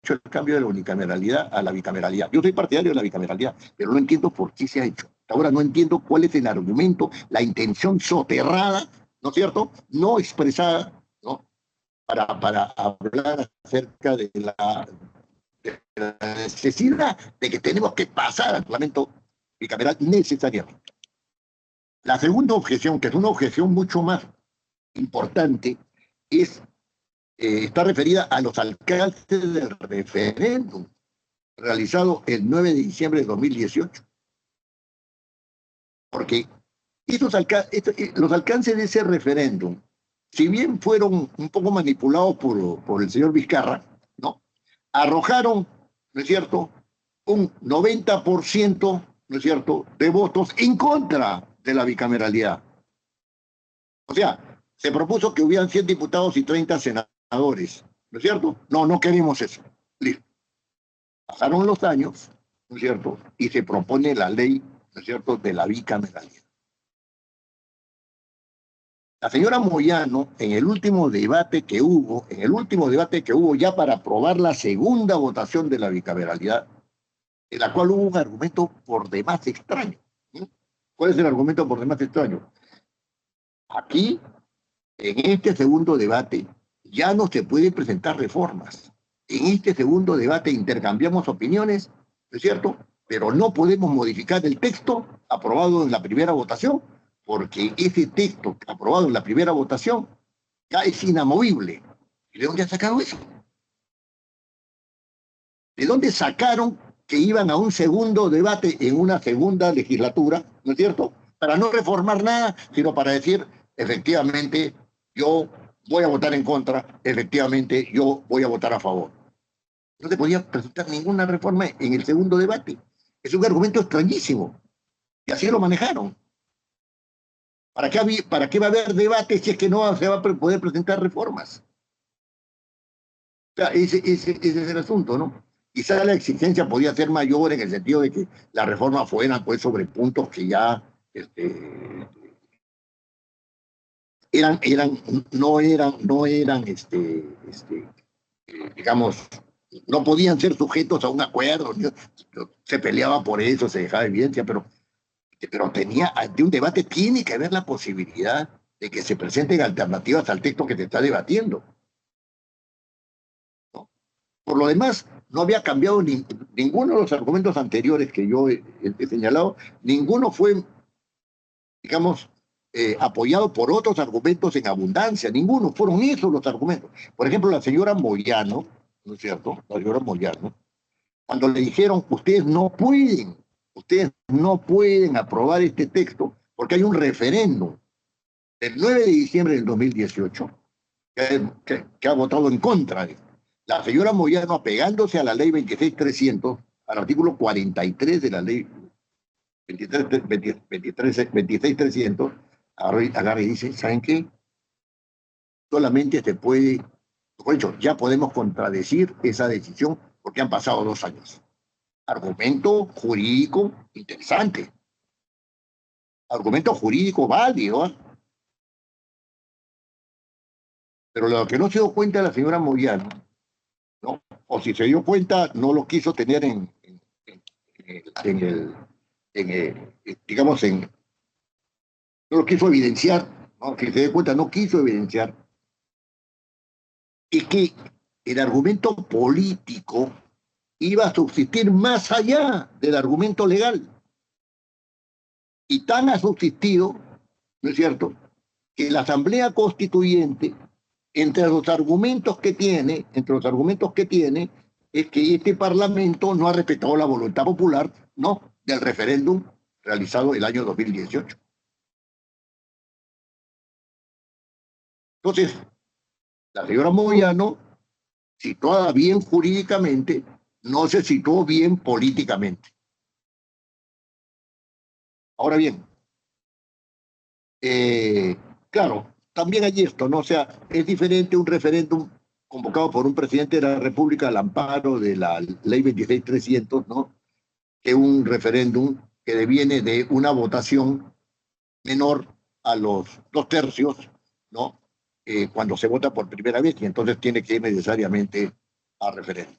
el cambio de la unicameralidad a la bicameralidad. Yo soy partidario de la bicameralidad, pero no entiendo por qué se ha hecho. Hasta ahora no entiendo cuál es el argumento, la intención soterrada, ¿no es cierto? No expresada, ¿no? Para hablar acerca de la necesidad de que tenemos que pasar al Parlamento bicameral necesariamente. La segunda objeción, que es una objeción mucho más importante, está referida a los alcances del referéndum realizado el 9 de diciembre de 2018. Porque los alcances de ese referéndum, si bien fueron un poco manipulados por el señor Vizcarra, ¿no? Arrojaron, ¿no es cierto?, un 90%, ¿no es cierto?, de votos en contra de la bicameralidad. O sea, se propuso que hubieran 100 diputados y 30 senadores, ¿no es cierto? No, no queremos eso. Listo. Pasaron los años, ¿no es cierto?, y se propone la ley, ¿no es cierto?, de la bicameralidad. La señora Moyano, en el último debate que hubo, ya para aprobar la segunda votación de la bicameralidad, en la cual hubo un argumento por demás extraño. ¿Sí? ¿Cuál es el argumento por demás extraño? Aquí, en este segundo debate, ya no se pueden presentar reformas. En este segundo debate intercambiamos opiniones, ¿no es cierto? Pero no podemos modificar el texto aprobado en la primera votación, porque ese texto aprobado en la primera votación ya es inamovible. ¿Y de dónde han sacado eso? ¿De dónde sacaron que iban a un segundo debate en una segunda legislatura, ¿no es cierto? Para no reformar nada, sino para decir, efectivamente, yo voy a votar en contra, efectivamente, yo voy a votar a favor. No se podía presentar ninguna reforma en el segundo debate. Es un argumento extrañísimo. Y así lo manejaron. ¿Para qué va a haber debate si es que no se va a poder presentar reformas? O sea, ese es el asunto, ¿no? Quizá la exigencia podía ser mayor en el sentido de que las reformas fueran pues sobre puntos que ya digamos, no podían ser sujetos a un acuerdo, se peleaba por eso, se dejaba evidencia, pero ante un debate tiene que haber la posibilidad de que se presenten alternativas al texto que se está debatiendo. ¿No? Por lo demás, no había cambiado ninguno de los argumentos anteriores que yo he señalado, ninguno fue, digamos, apoyado por otros argumentos en abundancia, ninguno, fueron esos los argumentos. Por ejemplo, la señora Moyano, ¿no es cierto? La señora Moyano, cuando le dijeron, ustedes no pueden aprobar este texto porque hay un referéndum del 9 de diciembre del 2018 que ha votado en contra de esto. La señora Moyano, apegándose a la ley 26300, al artículo 43 de la ley 26300, agarra y dice, ¿saben qué? Solamente se puede, por hecho, ya podemos contradecir esa decisión porque han pasado 2 años. Argumento jurídico interesante. Argumento jurídico válido. ¿Eh? Pero lo que no se dio cuenta la señora Moyano, ¿no? O si se dio cuenta, no lo quiso tener en digamos, no lo quiso evidenciar, ¿no? Que se dé cuenta, no quiso evidenciar, es que el argumento político iba a subsistir más allá del argumento legal. Y tan ha subsistido, ¿no es cierto?, que la Asamblea Constituyente, entre los argumentos que tiene, es que este Parlamento no ha respetado la voluntad popular, ¿no?, del referéndum realizado el año 2018. Entonces, la señora Moyano, situada bien jurídicamente, no se situó bien políticamente. Ahora bien, claro, también hay esto, ¿no? O sea, es diferente un referéndum convocado por un presidente de la República al amparo de la ley 26300, ¿no?, que un referéndum que deviene de una votación menor a los 2/3, ¿no? Cuando se vota por primera vez y entonces tiene que ir necesariamente a referéndum.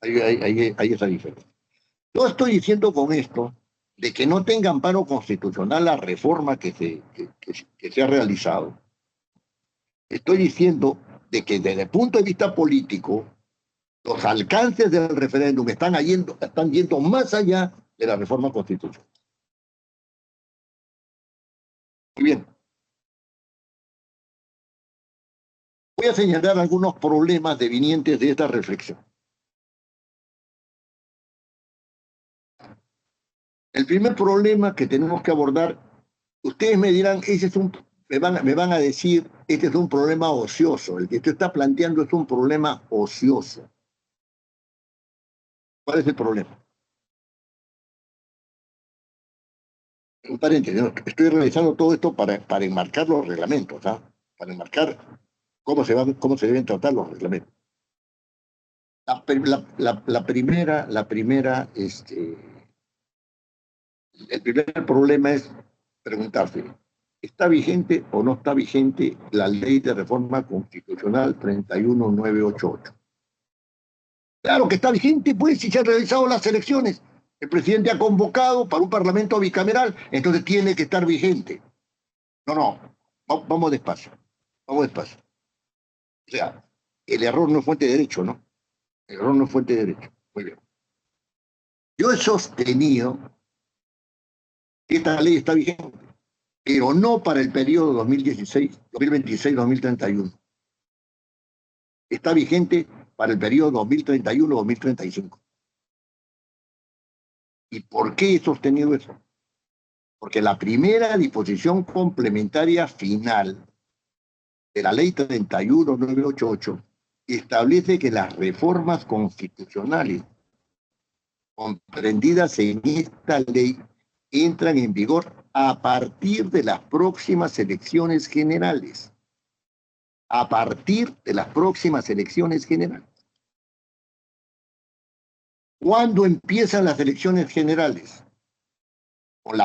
Hay esa diferencia. Yo estoy diciendo con esto de que no tenga amparo constitucional la reforma que se ha realizado. Estoy diciendo de que desde el punto de vista político, los alcances del referéndum están yendo más allá de la reforma constitucional. Muy bien. Voy a señalar algunos problemas devinientes de esta reflexión. El primer problema que tenemos que abordar, ustedes me dirán, me van a decir, este es un problema ocioso, el que usted está planteando es un problema ocioso. ¿Cuál es el problema? Un paréntesis, ¿no? Estoy realizando todo esto para enmarcar los reglamentos, ¿ah? Para enmarcar cómo se deben tratar los reglamentos. El primer problema es preguntarse, ¿está vigente o no está vigente la ley de reforma constitucional 31988? Claro que está vigente, pues, si se han realizado las elecciones. El presidente ha convocado para un parlamento bicameral, entonces tiene que estar vigente. No, vamos despacio, vamos despacio. O sea, el error no es fuente de derecho, ¿no? El error no es fuente de derecho. Muy bien. Yo he sostenido que esta ley está vigente, pero no para el periodo 2026-2031. Está vigente para el periodo 2031-2035. ¿Y por qué he sostenido eso? Porque la primera disposición complementaria final de la ley 31988 establece que las reformas constitucionales comprendidas en esta ley entran en vigor a partir de las próximas elecciones generales. A partir de las próximas elecciones generales. ¿Cuándo empiezan las elecciones generales? Con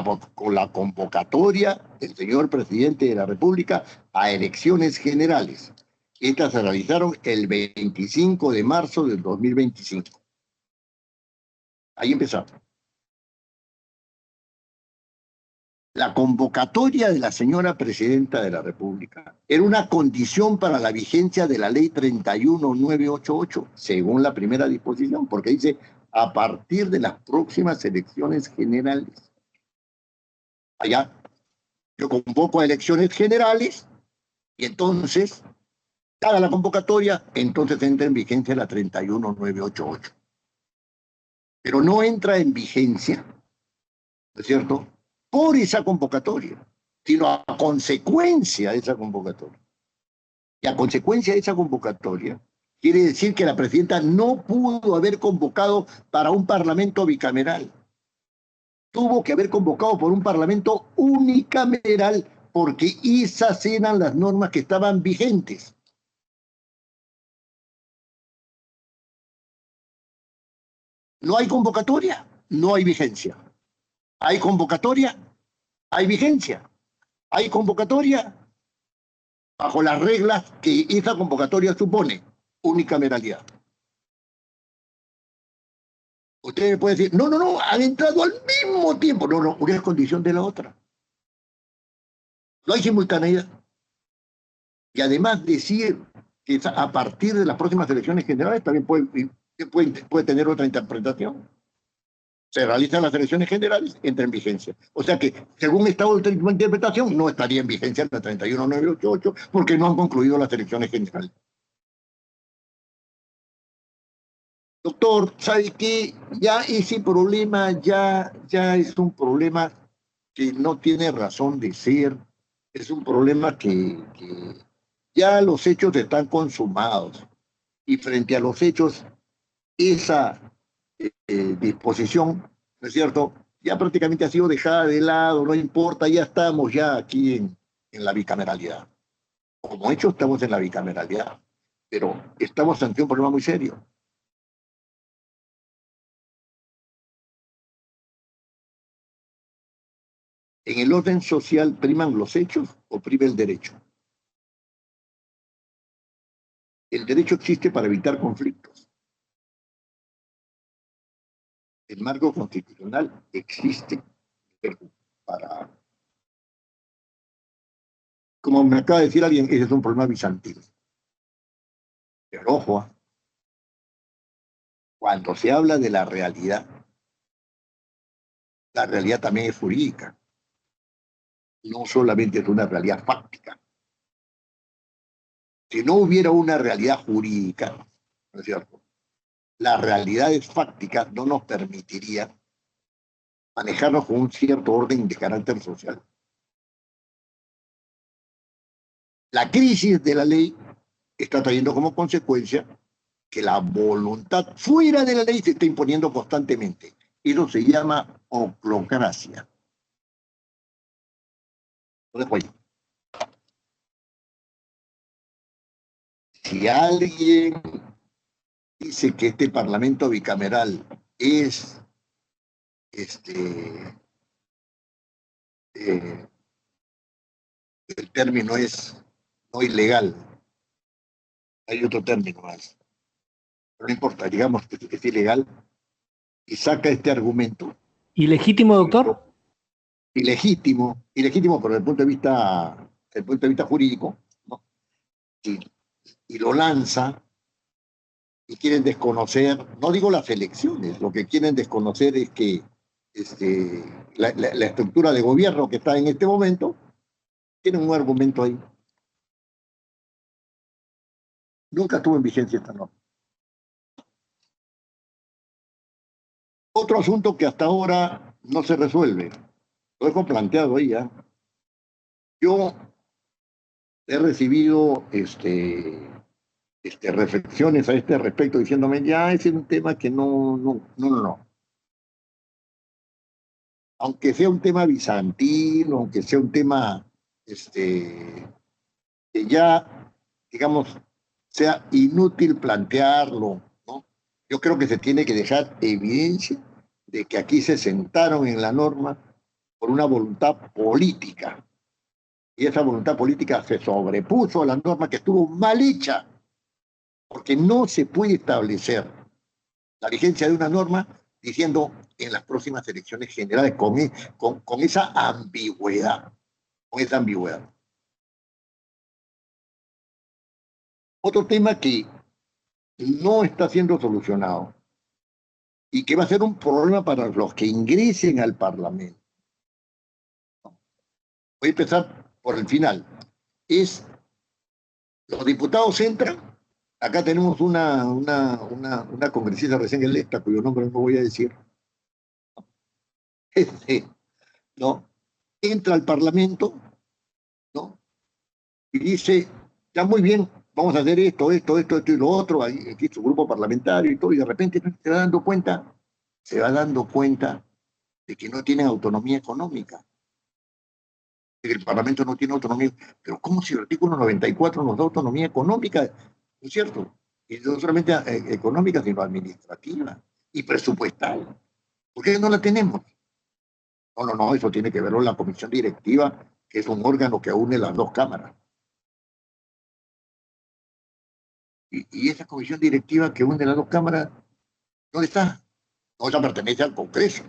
la convocatoria del señor presidente de la República a elecciones generales. Estas se realizaron el 25 de marzo del 2025. Ahí empezamos. La convocatoria de la señora presidenta de la República era una condición para la vigencia de la ley 31988, según la primera disposición, porque dice a partir de las próximas elecciones generales. Allá yo convoco a elecciones generales y entonces, dada la convocatoria, entonces entra en vigencia la 31988. Pero no entra en vigencia, ¿no es cierto?, por esa convocatoria, sino a consecuencia de esa convocatoria. Y a consecuencia de esa convocatoria, quiere decir que la presidenta no pudo haber convocado para un parlamento bicameral. Tuvo que haber convocado por un parlamento unicameral porque esas eran las normas que estaban vigentes. No hay convocatoria, no hay vigencia. Hay convocatoria, hay vigencia. Hay convocatoria bajo las reglas que esa convocatoria supone, unicameralidad. Usted me puede decir, no, no, no, han entrado al mismo tiempo. No, no, una es condición de la otra. No hay simultaneidad. Y además decir que a partir de las próximas elecciones generales también puede tener otra interpretación. Se realizan las elecciones generales, entra en vigencia. O sea que, según esta otra interpretación, no estaría en vigencia la 31988 porque no han concluido las elecciones generales. Doctor, ¿sabe qué? Ya ese problema ya es un problema que no tiene razón de ser. Es un problema que ya los hechos están consumados. Y frente a los hechos, esa disposición, ¿no es cierto? Ya prácticamente ha sido dejada de lado, no importa, ya estamos ya aquí en la bicameralidad. Como hecho, estamos en la bicameralidad, pero estamos ante un problema muy serio. ¿En el orden social priman los hechos o prima el derecho? El derecho existe para evitar conflictos. El marco constitucional existe para, como me acaba de decir alguien, ese es un problema bizantino. Pero ojo, cuando se habla de la realidad también es jurídica, no solamente es una realidad fáctica. Si no hubiera una realidad jurídica, ¿no es cierto? Las realidades fácticas no nos permitirían manejarnos con un cierto orden de carácter social. La crisis de la ley está trayendo como consecuencia que la voluntad fuera de la ley se está imponiendo constantemente. Eso se llama oclocracia. Lo dejo ahí. Si alguien dice que este parlamento bicameral es eh, el término es no ilegal, hay otro término más, pero no importa, digamos que es ilegal y saca este argumento ¿Ilegítimo, doctor? ilegítimo pero desde el punto de vista jurídico, ¿no? y, y lo lanza y quieren desconocer, no digo las elecciones, lo que quieren desconocer es que este, la estructura de gobierno que está en este momento tiene un argumento ahí. Nunca estuvo en vigencia esta norma. Otro asunto que hasta ahora no se resuelve, lo dejo planteado ahí, ¿eh? Yo he recibido reflexiones a este respecto diciéndome, ya ese es un tema que no. Aunque sea un tema bizantino, aunque sea un tema que ya, digamos, sea inútil plantearlo, ¿no? Yo creo que se tiene que dejar evidencia de que aquí se sentaron en la norma por una voluntad política. Y esa voluntad política se sobrepuso a la norma que estuvo mal hecha, porque no se puede establecer la vigencia de una norma diciendo en las próximas elecciones generales con esa ambigüedad, con esa ambigüedad. Otro tema que no está siendo solucionado y que va a ser un problema para los que ingresen al Parlamento. Voy a empezar por el final. Es, los diputados entran, acá tenemos una congresista recién electa, cuyo nombre no voy a decir, ¿no? Entra al Parlamento, ¿no? Y dice, ya muy bien, vamos a hacer esto y lo otro, aquí su grupo parlamentario y todo, y de repente se va dando cuenta de que no tienen autonomía económica, de que el Parlamento no tiene autonomía. Pero ¿cómo si el artículo 94 nos da autonomía económica? ¿No es cierto? Y no solamente económica, sino administrativa y presupuestal. ¿Por qué no la tenemos? No, eso tiene que ver con la comisión directiva, que es un órgano que une las dos cámaras. Y esa comisión directiva que une las dos cámaras, ¿dónde está? No, esa pertenece al Congreso,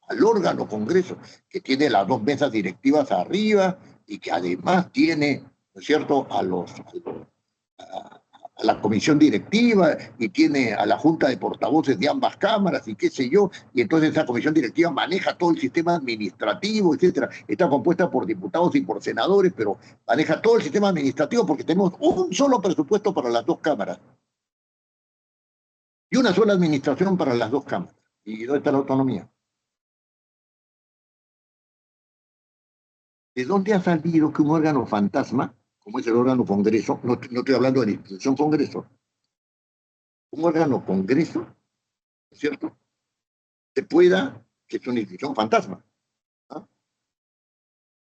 al órgano Congreso, que tiene las dos mesas directivas arriba y que además tiene, ¿no es cierto?, a, a la comisión directiva y tiene a la junta de portavoces de ambas cámaras y qué sé yo, y entonces esa comisión directiva maneja todo el sistema administrativo, etcétera. Está compuesta por diputados y por senadores, pero maneja todo el sistema administrativo porque tenemos un solo presupuesto para las dos cámaras y una sola administración para las dos cámaras. ¿Y dónde está la autonomía? ¿De dónde ha salido que un órgano fantasma, como es el órgano Congreso, no estoy hablando de la institución Congreso, un órgano Congreso, ¿no es cierto?, se pueda, que es una institución fantasma, ¿no?,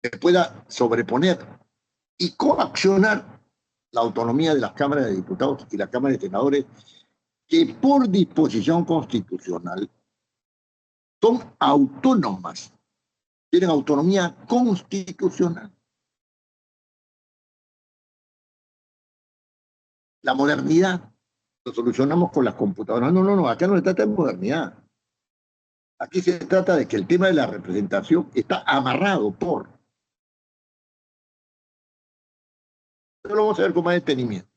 se pueda sobreponer y coaccionar la autonomía de las cámaras de diputados y la Cámara de Senadores, que por disposición constitucional son autónomas, tienen autonomía constitucional. La modernidad lo solucionamos con las computadoras. No, no, no, acá no se trata de modernidad. Aquí se trata de que el tema de la representación está amarrado por. Pero lo vamos a ver con más detenimiento.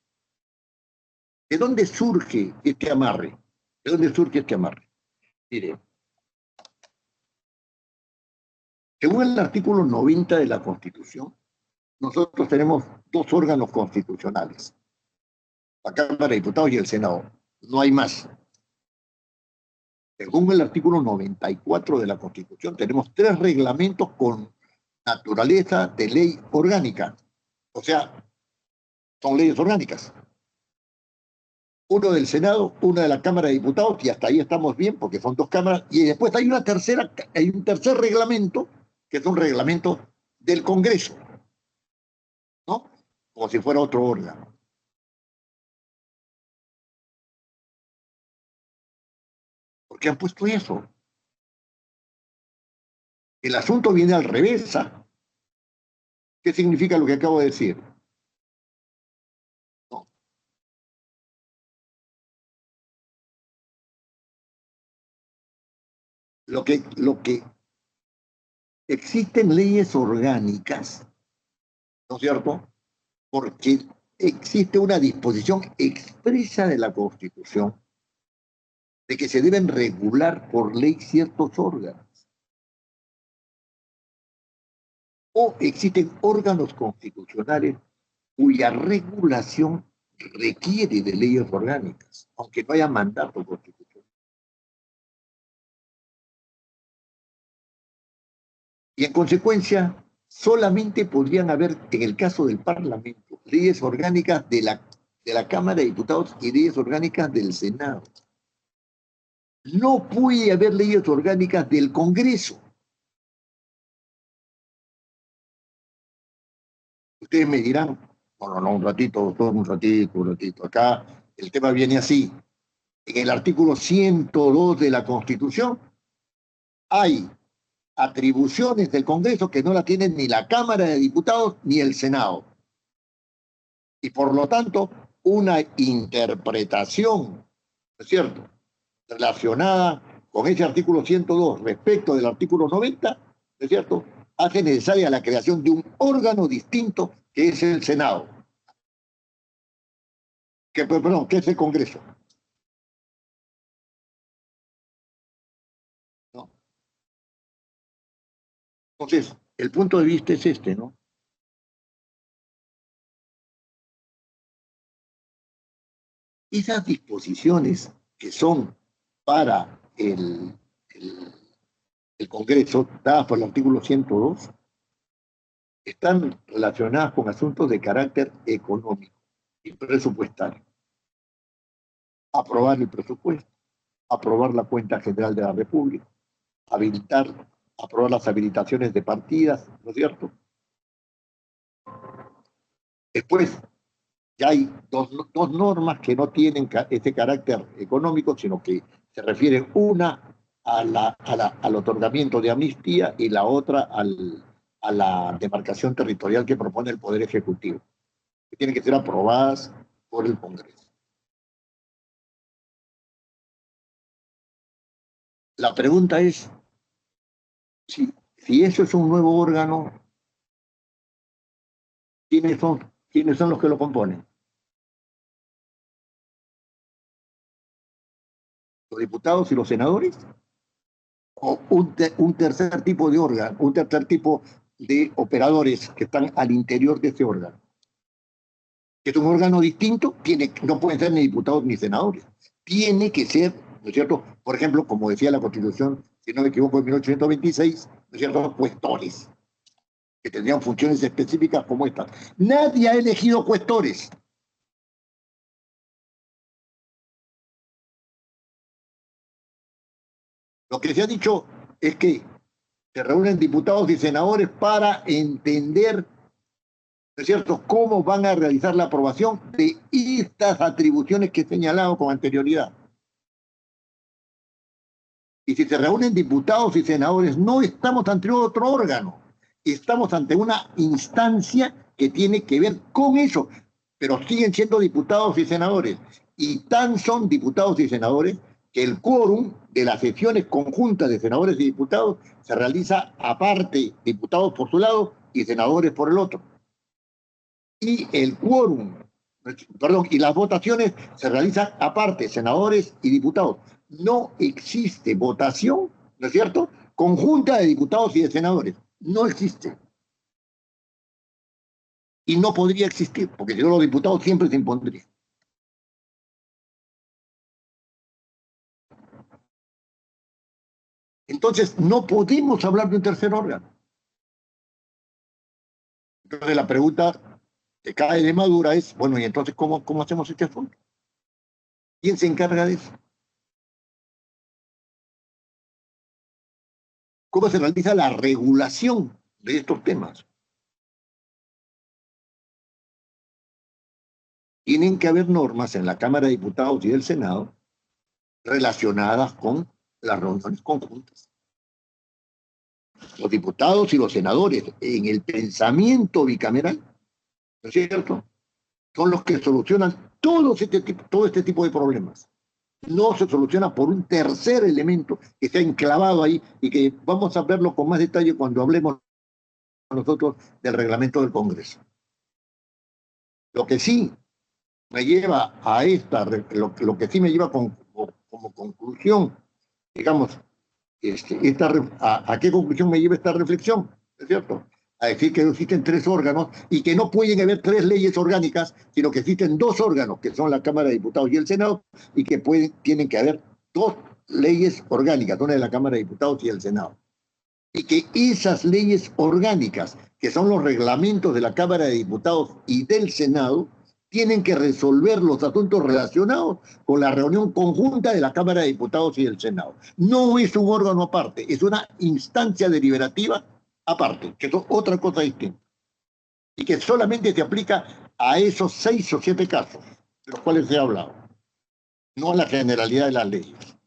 ¿De dónde surge este amarre? ¿De dónde surge este amarre? Mire, según el artículo 90 de la Constitución, nosotros tenemos dos órganos constitucionales, la Cámara de Diputados y el Senado. No hay más. Según el artículo 94 de la Constitución, tenemos tres reglamentos con naturaleza de ley orgánica. O sea, son leyes orgánicas. Uno del Senado, uno de la Cámara de Diputados, y hasta ahí estamos bien porque son dos cámaras. Y después hay un tercer reglamento, que es un reglamento del Congreso, ¿no? Como si fuera otro órgano. ¿Por qué han puesto eso? El asunto viene al revés. ¿Qué significa lo que acabo de decir? ¿No? Lo que existen leyes orgánicas, ¿no es cierto?, porque existe una disposición expresa de la Constitución de que se deben regular por ley ciertos órganos. O existen órganos constitucionales cuya regulación requiere de leyes orgánicas, aunque no haya mandato constitucional. Y en consecuencia, solamente podrían haber, en el caso del Parlamento, leyes orgánicas de la Cámara de Diputados y leyes orgánicas del Senado. No puede haber leyes orgánicas del Congreso. Ustedes me dirán, no, no, un ratito, doctor, un ratito. Acá el tema viene así. En el artículo 102 de la Constitución hay atribuciones del Congreso que no la tienen ni la Cámara de Diputados ni el Senado. Y por lo tanto, una interpretación, ¿no es cierto?, relacionada con ese artículo 102 respecto del artículo 90, ¿no es cierto?, hace necesaria la creación de un órgano distinto que es el Senado. Que es el Congreso. ¿No? Entonces, el punto de vista es este, ¿no? Esas disposiciones que son para el Congreso, dadas por el artículo 102, están relacionadas con asuntos de carácter económico y presupuestario. Aprobar el presupuesto, aprobar la cuenta general de la República, aprobar las habilitaciones de partidas, ¿no es cierto? Después, ya hay dos normas que no tienen este carácter económico, sino que se refieren una al otorgamiento de amnistía y la otra a la demarcación territorial que propone el Poder Ejecutivo, que tienen que ser aprobadas por el Congreso. La pregunta es, si eso es un nuevo órgano, quiénes son los que lo componen? ¿Los diputados y los senadores? ¿O un tercer tipo de órgano, un tercer tipo de operadores que están al interior de ese órgano? Que es un órgano distinto, no pueden ser ni diputados ni senadores. Tiene que ser, ¿no es cierto? Por ejemplo, como decía la Constitución, si no me equivoco, en 1826, ¿no es cierto? Cuestores, que tendrían funciones específicas como estas. Nadie ha elegido cuestores. Lo que se ha dicho es que se reúnen diputados y senadores para entender, ¿no es cierto?, cómo van a realizar la aprobación de estas atribuciones que he señalado con anterioridad. Y si se reúnen diputados y senadores, no estamos ante otro órgano, estamos ante una instancia que tiene que ver con eso, pero siguen siendo diputados y senadores. Y tan son diputados y senadores que el quórum de las sesiones conjuntas de senadores y diputados se realiza aparte, diputados por su lado y senadores por el otro. Y el quórum, perdón, y las votaciones se realizan aparte, senadores y diputados. No existe votación, ¿no es cierto?, conjunta de diputados y de senadores. No existe. Y no podría existir, porque si no los diputados siempre se impondrían. Entonces, no podemos hablar de un tercer órgano. Entonces, la pregunta que cae de madura es, bueno, ¿y entonces cómo hacemos este asunto? ¿Quién se encarga de eso? ¿Cómo se realiza la regulación de estos temas? Tienen que haber normas en la Cámara de Diputados y del Senado relacionadas con las reuniones conjuntas. Los diputados y los senadores, en el pensamiento bicameral, ¿no es cierto?, son los que solucionan todo este tipo de problemas. No se soluciona por un tercer elemento que se ha enclavado ahí y que vamos a verlo con más detalle cuando hablemos nosotros del reglamento del Congreso. Lo que sí me lleva a lo que sí me lleva como conclusión, digamos, ¿a qué conclusión me lleva esta reflexión? ¿Es cierto? A decir que existen tres órganos y que no pueden haber tres leyes orgánicas, sino que existen dos órganos, que son la Cámara de Diputados y el Senado, y que tienen que haber dos leyes orgánicas, una de la Cámara de Diputados y el Senado. Y que esas leyes orgánicas, que son los reglamentos de la Cámara de Diputados y del Senado, tienen que resolver los asuntos relacionados con la reunión conjunta de la Cámara de Diputados y del Senado. No es un órgano aparte, es una instancia deliberativa aparte, que es otra cosa distinta. Y que solamente se aplica a esos 6 o 7 casos de los cuales he hablado, no a la generalidad de las leyes.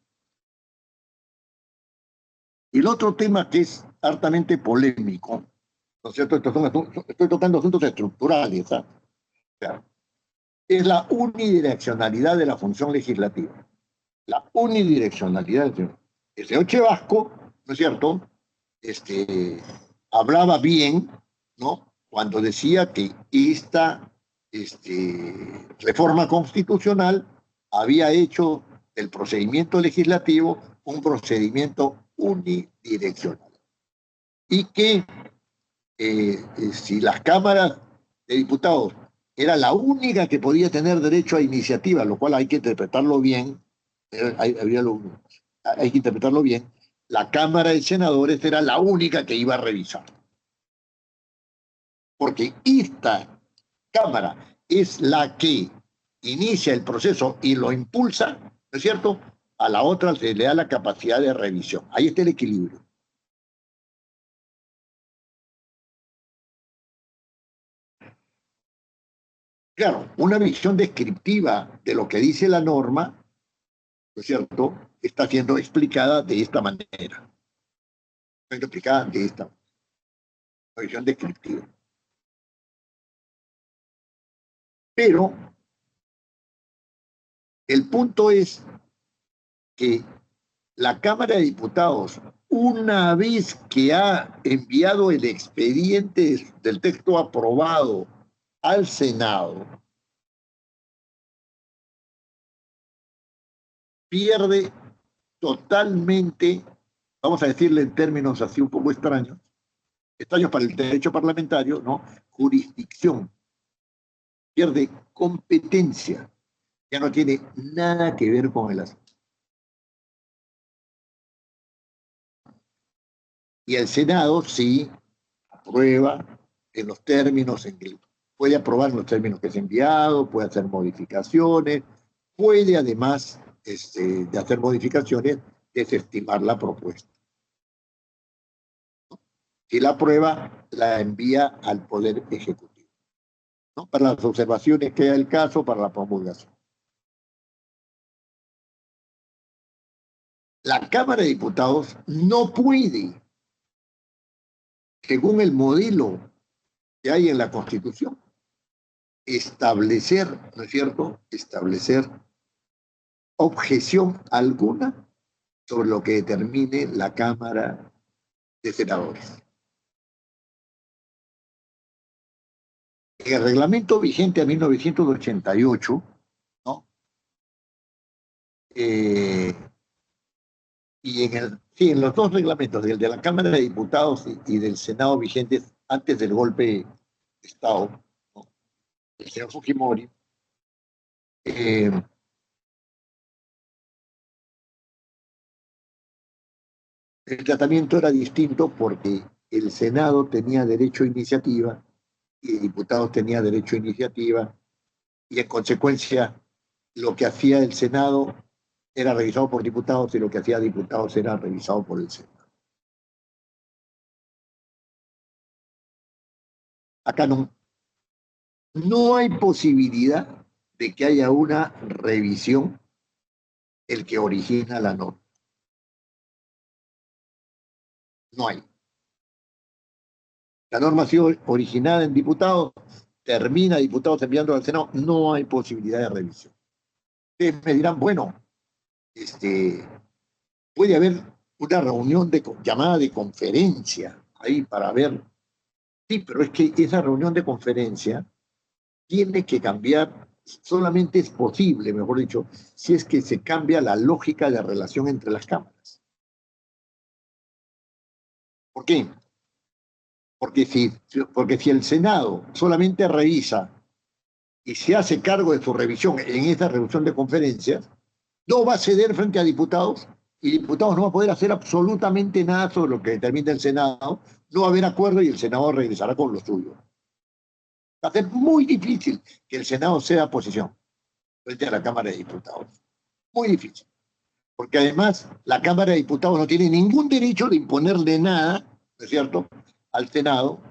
Y el otro tema que es hartamente polémico, ¿no es cierto? Estoy tocando asuntos estructurales, ¿sabes? O sea, es la unidireccionalidad de la función legislativa. La unidireccionalidad. El señor Chevasco, ¿no es cierto?, hablaba bien, ¿no?, cuando decía que esta reforma constitucional había hecho del procedimiento legislativo un procedimiento unidireccional. Y que si las cámaras de diputados era la única que podía tener derecho a iniciativa, lo cual hay que interpretarlo bien, hay, hay que interpretarlo bien, la Cámara de Senadores era la única que iba a revisar. Porque esta Cámara es la que inicia el proceso y lo impulsa, ¿no es cierto? A la otra se le da la capacidad de revisión. Ahí está el equilibrio. Claro, una visión descriptiva de lo que dice la norma, ¿no es cierto?, está siendo explicada de esta manera. Está siendo explicada de esta visión descriptiva. Pero el punto es que la Cámara de Diputados, una vez que ha enviado el expediente del texto aprobado al Senado, pierde totalmente, vamos a decirle en términos así un poco extraños para el derecho parlamentario, ¿no? Jurisdicción, pierde competencia, ya no tiene nada que ver con el asunto. Y el Senado sí aprueba en los términos en que puede aprobar en los términos que es enviado, puede hacer modificaciones, puede además de hacer modificaciones, desestimar la propuesta. Si la aprueba, la envía al Poder Ejecutivo, ¿no? Para las observaciones que haya el caso, para la promulgación. La Cámara de Diputados no puede, según el modelo que hay en la Constitución, establecer, ¿no es cierto?, establecer objeción alguna sobre lo que determine la Cámara de Senadores. En el reglamento vigente a 1988, ¿no? Y en los dos reglamentos, el de la Cámara de Diputados y del Senado vigentes antes del golpe de Estado, ¿no?, el señor Fujimori, el tratamiento era distinto porque el Senado tenía derecho a iniciativa y diputados tenía derecho a iniciativa, y en consecuencia lo que hacía el Senado era revisado por diputados y lo que hacía diputados era revisado por el Senado. Acá no hay posibilidad de que haya una revisión el que origina la norma. No hay. La norma ha sido originada en diputados, termina diputados enviando al Senado, no hay posibilidad de revisión. Ustedes me dirán, bueno, puede haber una reunión llamada de conferencia ahí para ver. Sí, pero es que esa reunión de conferencia tiene que cambiar, solamente es posible, mejor dicho, si es que se cambia la lógica de relación entre las cámaras. ¿Por qué? Porque si el Senado solamente revisa y se hace cargo de su revisión en esta revisión de conferencias, no va a ceder frente a diputados y diputados no va a poder hacer absolutamente nada sobre lo que determina el Senado, no va a haber acuerdo y el Senado regresará con lo suyo. Va a ser muy difícil que el Senado ceda posición frente a la Cámara de Diputados. Muy difícil. Porque además la Cámara de Diputados no tiene ningún derecho de imponerle nada, ¿no es cierto?, al Senado,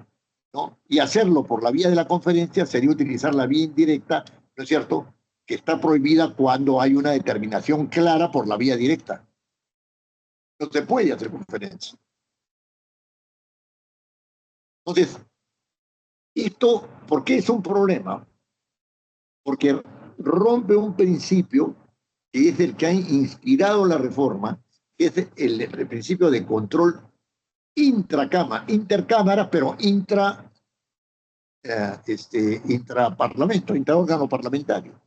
¿no? Y hacerlo por la vía de la conferencia sería utilizar la vía indirecta, ¿no es cierto?, que está prohibida cuando hay una determinación clara por la vía directa. No se puede hacer conferencia. Entonces, esto, ¿por qué es un problema? Porque rompe un principio que es el que ha inspirado la reforma, que es el principio de control intercámara, pero intraparlamento, intraórgano parlamentario,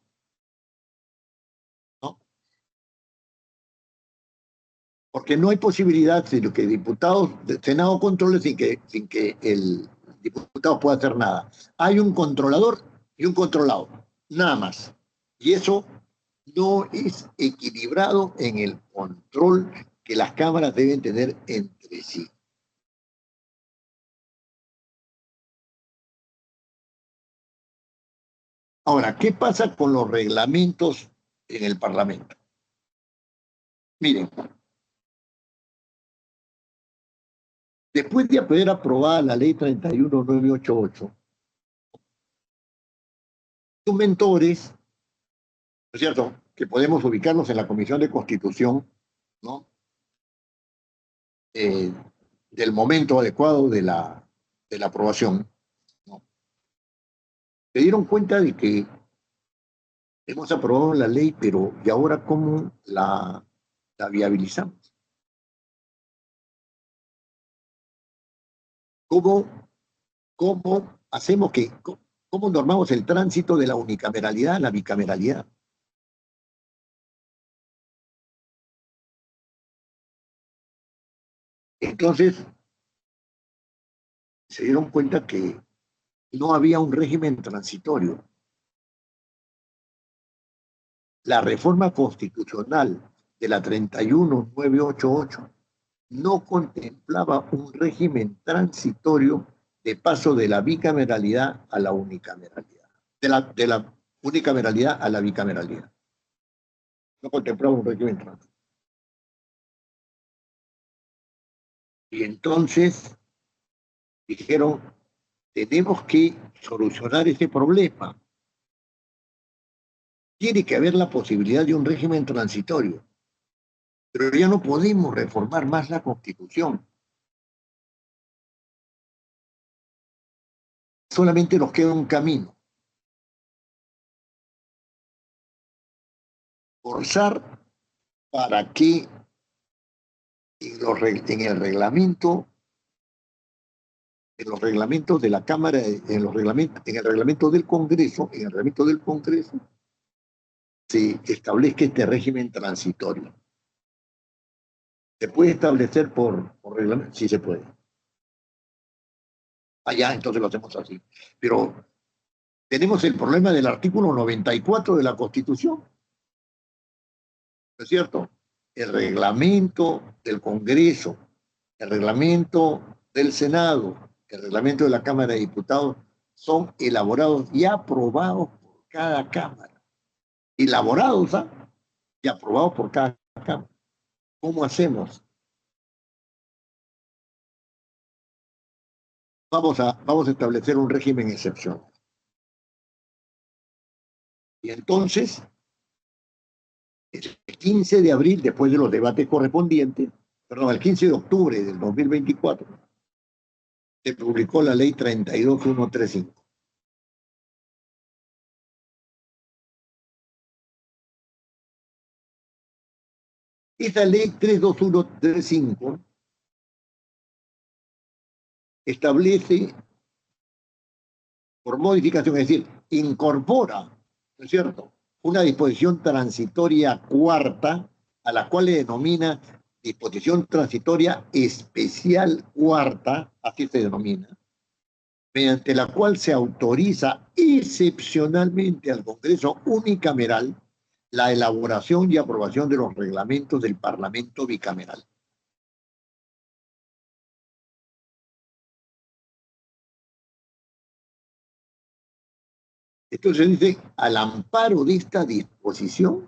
¿no? Porque no hay posibilidad de que diputados del Senado controle sin que el diputado pueda hacer nada. Hay un controlador y un controlado, nada más. Y eso no es equilibrado en el control que las cámaras deben tener entre sí. Ahora, ¿qué pasa con los reglamentos en el Parlamento? Miren, después de haber aprobada la ley 31988, sus mentores, ¿no es cierto?, que podemos ubicarnos en la Comisión de Constitución, ¿no?, del momento adecuado de la aprobación, ¿no?, se dieron cuenta de que hemos aprobado la ley, pero ¿y ahora cómo la viabilizamos? ¿Cómo, cómo hacemos que, cómo normamos el tránsito de la unicameralidad a la bicameralidad? Entonces se dieron cuenta que no había un régimen transitorio. La reforma constitucional de la 31988 no contemplaba un régimen transitorio de paso de la bicameralidad a la unicameralidad, de la unicameralidad a la bicameralidad. No contemplaba un régimen transitorio. Y entonces dijeron, tenemos que solucionar ese problema. Tiene que haber la posibilidad de un régimen transitorio, pero ya no podemos reformar más la Constitución. Solamente nos queda un camino. Forzar para que en el reglamento, en los reglamentos de la Cámara, en el reglamento del Congreso, se establezca este régimen transitorio. ¿Se puede establecer por reglamento? Sí se puede. Allá, entonces lo hacemos así. Pero tenemos el problema del artículo 94 de la Constitución, ¿no es cierto? El reglamento del Congreso, el reglamento del Senado, el reglamento de la Cámara de Diputados son elaborados y aprobados por cada Cámara. Elaborados, ¿ah? Y aprobados por cada Cámara. ¿Cómo hacemos? Vamos a establecer un régimen excepcional. Y entonces, el 15 de abril, después de los debates correspondientes, perdón, el 15 de octubre del 2024, se publicó la ley 32135. Esta ley 32135 establece por modificación, es decir, incorpora, ¿no es cierto?, una disposición transitoria cuarta, a la cual le denomina disposición transitoria especial cuarta, así se denomina, mediante la cual se autoriza excepcionalmente al Congreso unicameral la elaboración y aprobación de los reglamentos del Parlamento bicameral. Entonces dice, al amparo de esta disposición,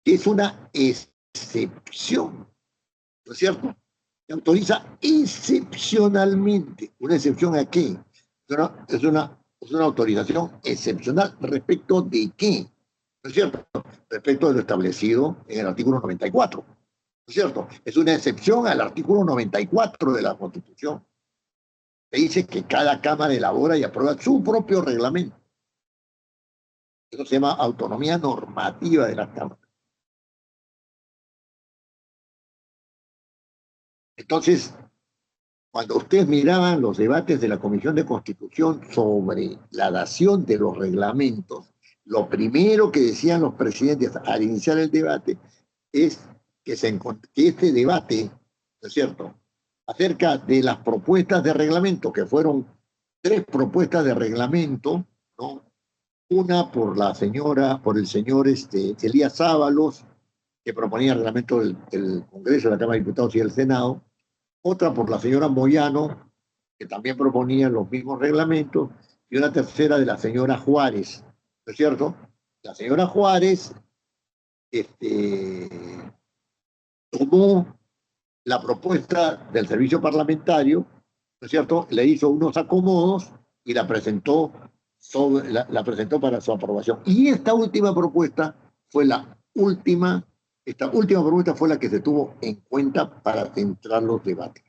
que es una excepción, ¿no es cierto? Se autoriza excepcionalmente. ¿Una excepción a qué? Es una autorización excepcional respecto de qué, ¿no es cierto? Respecto de lo establecido en el artículo 94, ¿no es cierto? Es una excepción al artículo 94 de la Constitución, que dice que cada Cámara elabora y aprueba su propio reglamento. Eso se llama autonomía normativa de las cámaras. Entonces, cuando ustedes miraban los debates de la Comisión de Constitución sobre la dación de los reglamentos, lo primero que decían los presidentes al iniciar el debate es que este debate, ¿no es cierto?, acerca de las propuestas de reglamento, que fueron 3 propuestas de reglamento, ¿no? Una por el señor Elías Ábalos, que proponía el reglamento del Congreso, de la Cámara de Diputados y del Senado, otra por la señora Moyano, que también proponía los mismos reglamentos, y una tercera de la señora Juárez, ¿no es cierto? La señora Juárez este, tomó la propuesta del servicio parlamentario, ¿no es cierto? Le hizo unos acomodos y la presentó para su aprobación. Y esta última propuesta fue la que se tuvo en cuenta para centrar los debates.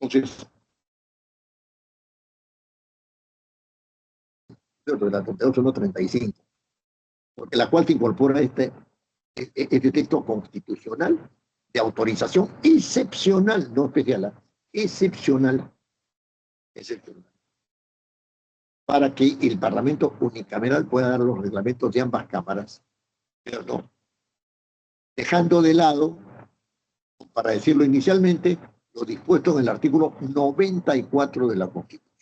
Entonces, ¿cierto? De la 38.135, porque la cual se incorpora este texto constitucional de autorización excepcional, no especial, ¿ah? Excepcional, excepcional, para que el Parlamento unicameral pueda dar los reglamentos de ambas cámaras, ¿cierto? Dejando de lado, para decirlo inicialmente, lo dispuesto en el artículo 94 de la Constitución.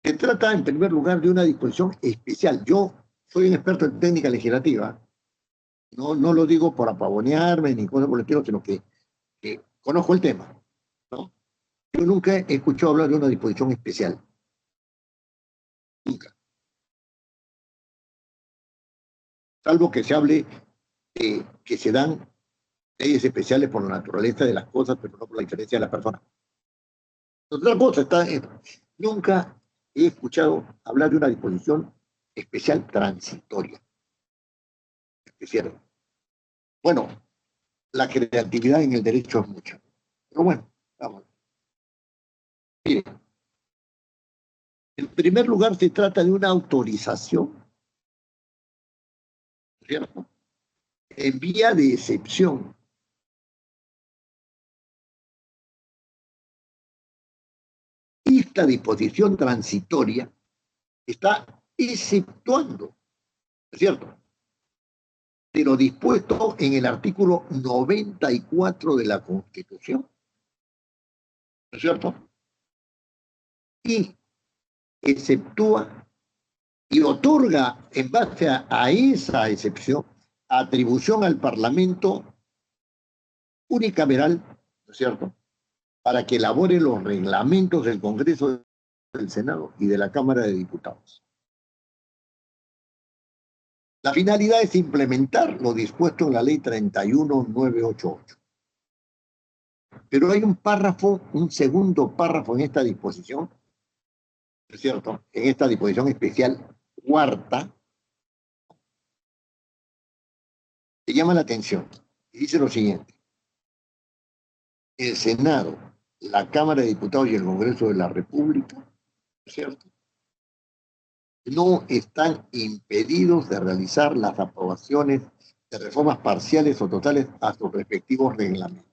Se trata, en primer lugar, de una disposición especial. Yo soy un experto en técnica legislativa, no lo digo por apavonearme ni cosas por el estilo, sino que conozco el tema, ¿no? Yo nunca he escuchado hablar de una disposición especial, nunca, salvo que se hable que se dan leyes especiales por la naturaleza de las cosas, pero no por la diferencia de las personas. Otra cosa está, nunca he escuchado hablar de una disposición especial transitoria, especial. Bueno, la creatividad en el derecho es mucha, pero bueno, vamos. Mire, en primer lugar se trata de una autorización, ¿cierto? En vía de excepción. Esta disposición transitoria está exceptuando, ¿cierto?, de lo dispuesto en el artículo 94 de la Constitución, ¿no es cierto? Y exceptúa y otorga en base a esa excepción atribución al Parlamento unicameral, ¿no es cierto?, para que elabore los reglamentos del Congreso, del Senado y de la Cámara de Diputados. La finalidad es implementar lo dispuesto en la Ley 31988. Pero hay un párrafo, un segundo párrafo en esta disposición, ¿no es cierto?, en esta disposición especial cuarta, que llama la atención y dice lo siguiente: el Senado, la Cámara de Diputados y el Congreso de la República, ¿no es cierto?, no están impedidos de realizar las aprobaciones de reformas parciales o totales a sus respectivos reglamentos.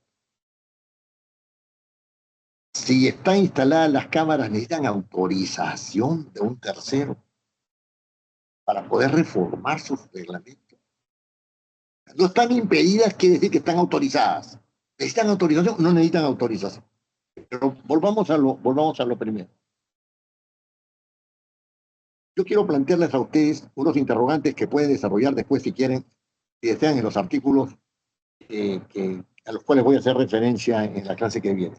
Si están instaladas las cámaras, necesitan autorización de un tercero para poder reformar sus reglamentos. No están impedidas, quiere decir que están autorizadas. ¿Necesitan autorización? No necesitan autorización. Pero volvamos a lo primero. Yo quiero plantearles a ustedes unos interrogantes que pueden desarrollar después, si quieren, si desean, en los artículos a los cuales voy a hacer referencia en la clase que viene.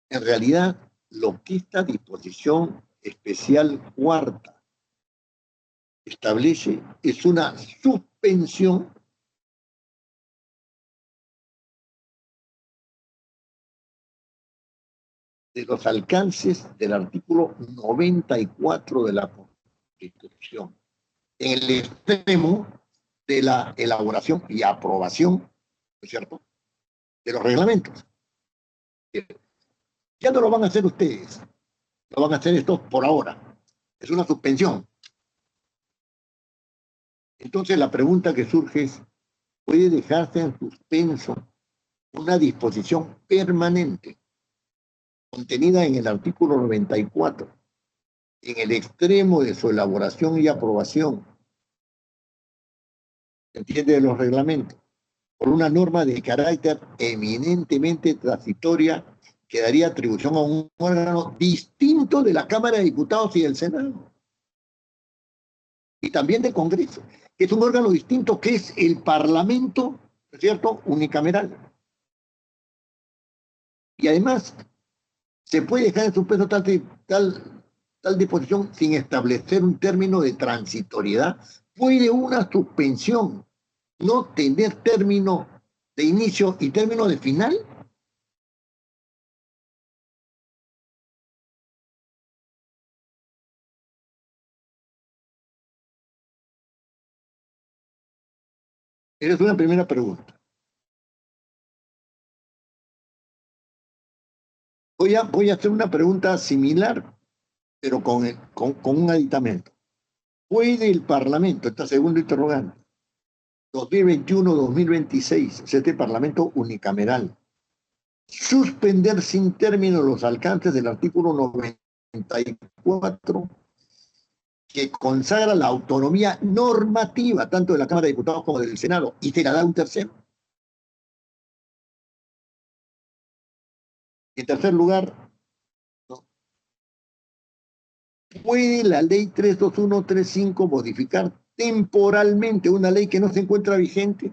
En realidad, lo que esta disposición especial cuarta establece es una suspensión de los alcances del artículo 94 de la Constitución, en el extremo de la elaboración y aprobación, ¿no es cierto?, de los reglamentos. Ya no lo van a hacer ustedes, lo van a hacer estos por ahora. Es una suspensión. Entonces la pregunta que surge es: ¿puede dejarse en suspenso una disposición permanente contenida en el artículo 94, en el extremo de su elaboración y aprobación, ¿se entiende?, de los reglamentos, por una norma de carácter eminentemente transitoria que daría atribución a un órgano distinto de la Cámara de Diputados y del Senado, y también del Congreso, que es un órgano distinto, que es el Parlamento, ¿no es cierto?, unicameral? Y además, se puede dejar en suspenso tal disposición sin establecer un término de transitoriedad. ¿Puede una suspensión no tener término de inicio y término de final? Esa es una primera pregunta. Voy a hacer una pregunta similar, pero con un aditamento. ¿Puede el Parlamento, esta segunda interrogante, 2021-2026, este Parlamento unicameral, suspender sin término los alcances del artículo 94 que consagra la autonomía normativa tanto de la Cámara de Diputados como del Senado y se la da un tercero? En tercer lugar, ¿no? ¿Puede la ley 32135 modificar temporalmente una ley que no se encuentra vigente?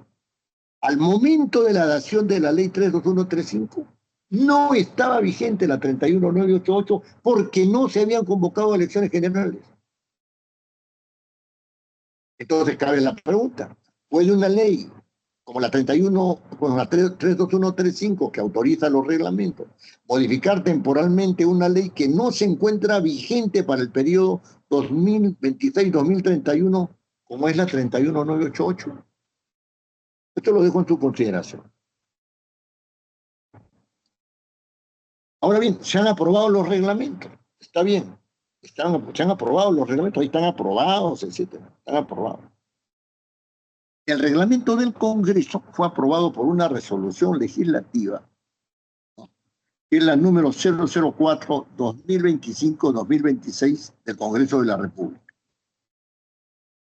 Al momento de la dación de la ley 32135, no estaba vigente la 31988 porque no se habían convocado elecciones generales. Entonces cabe la pregunta, ¿puede una ley como la 31, como la 32135 que autoriza los reglamentos, modificar temporalmente una ley que no se encuentra vigente para el periodo 2026-2031 como es la 31988? Esto lo dejo en su consideración. Ahora bien, se han aprobado los reglamentos, está bien, se han aprobado los reglamentos, ahí están aprobados, etcétera, están aprobados. El reglamento del Congreso fue aprobado por una resolución legislativa, ¿no?, que es la número 004-2025-2026 del Congreso de la República,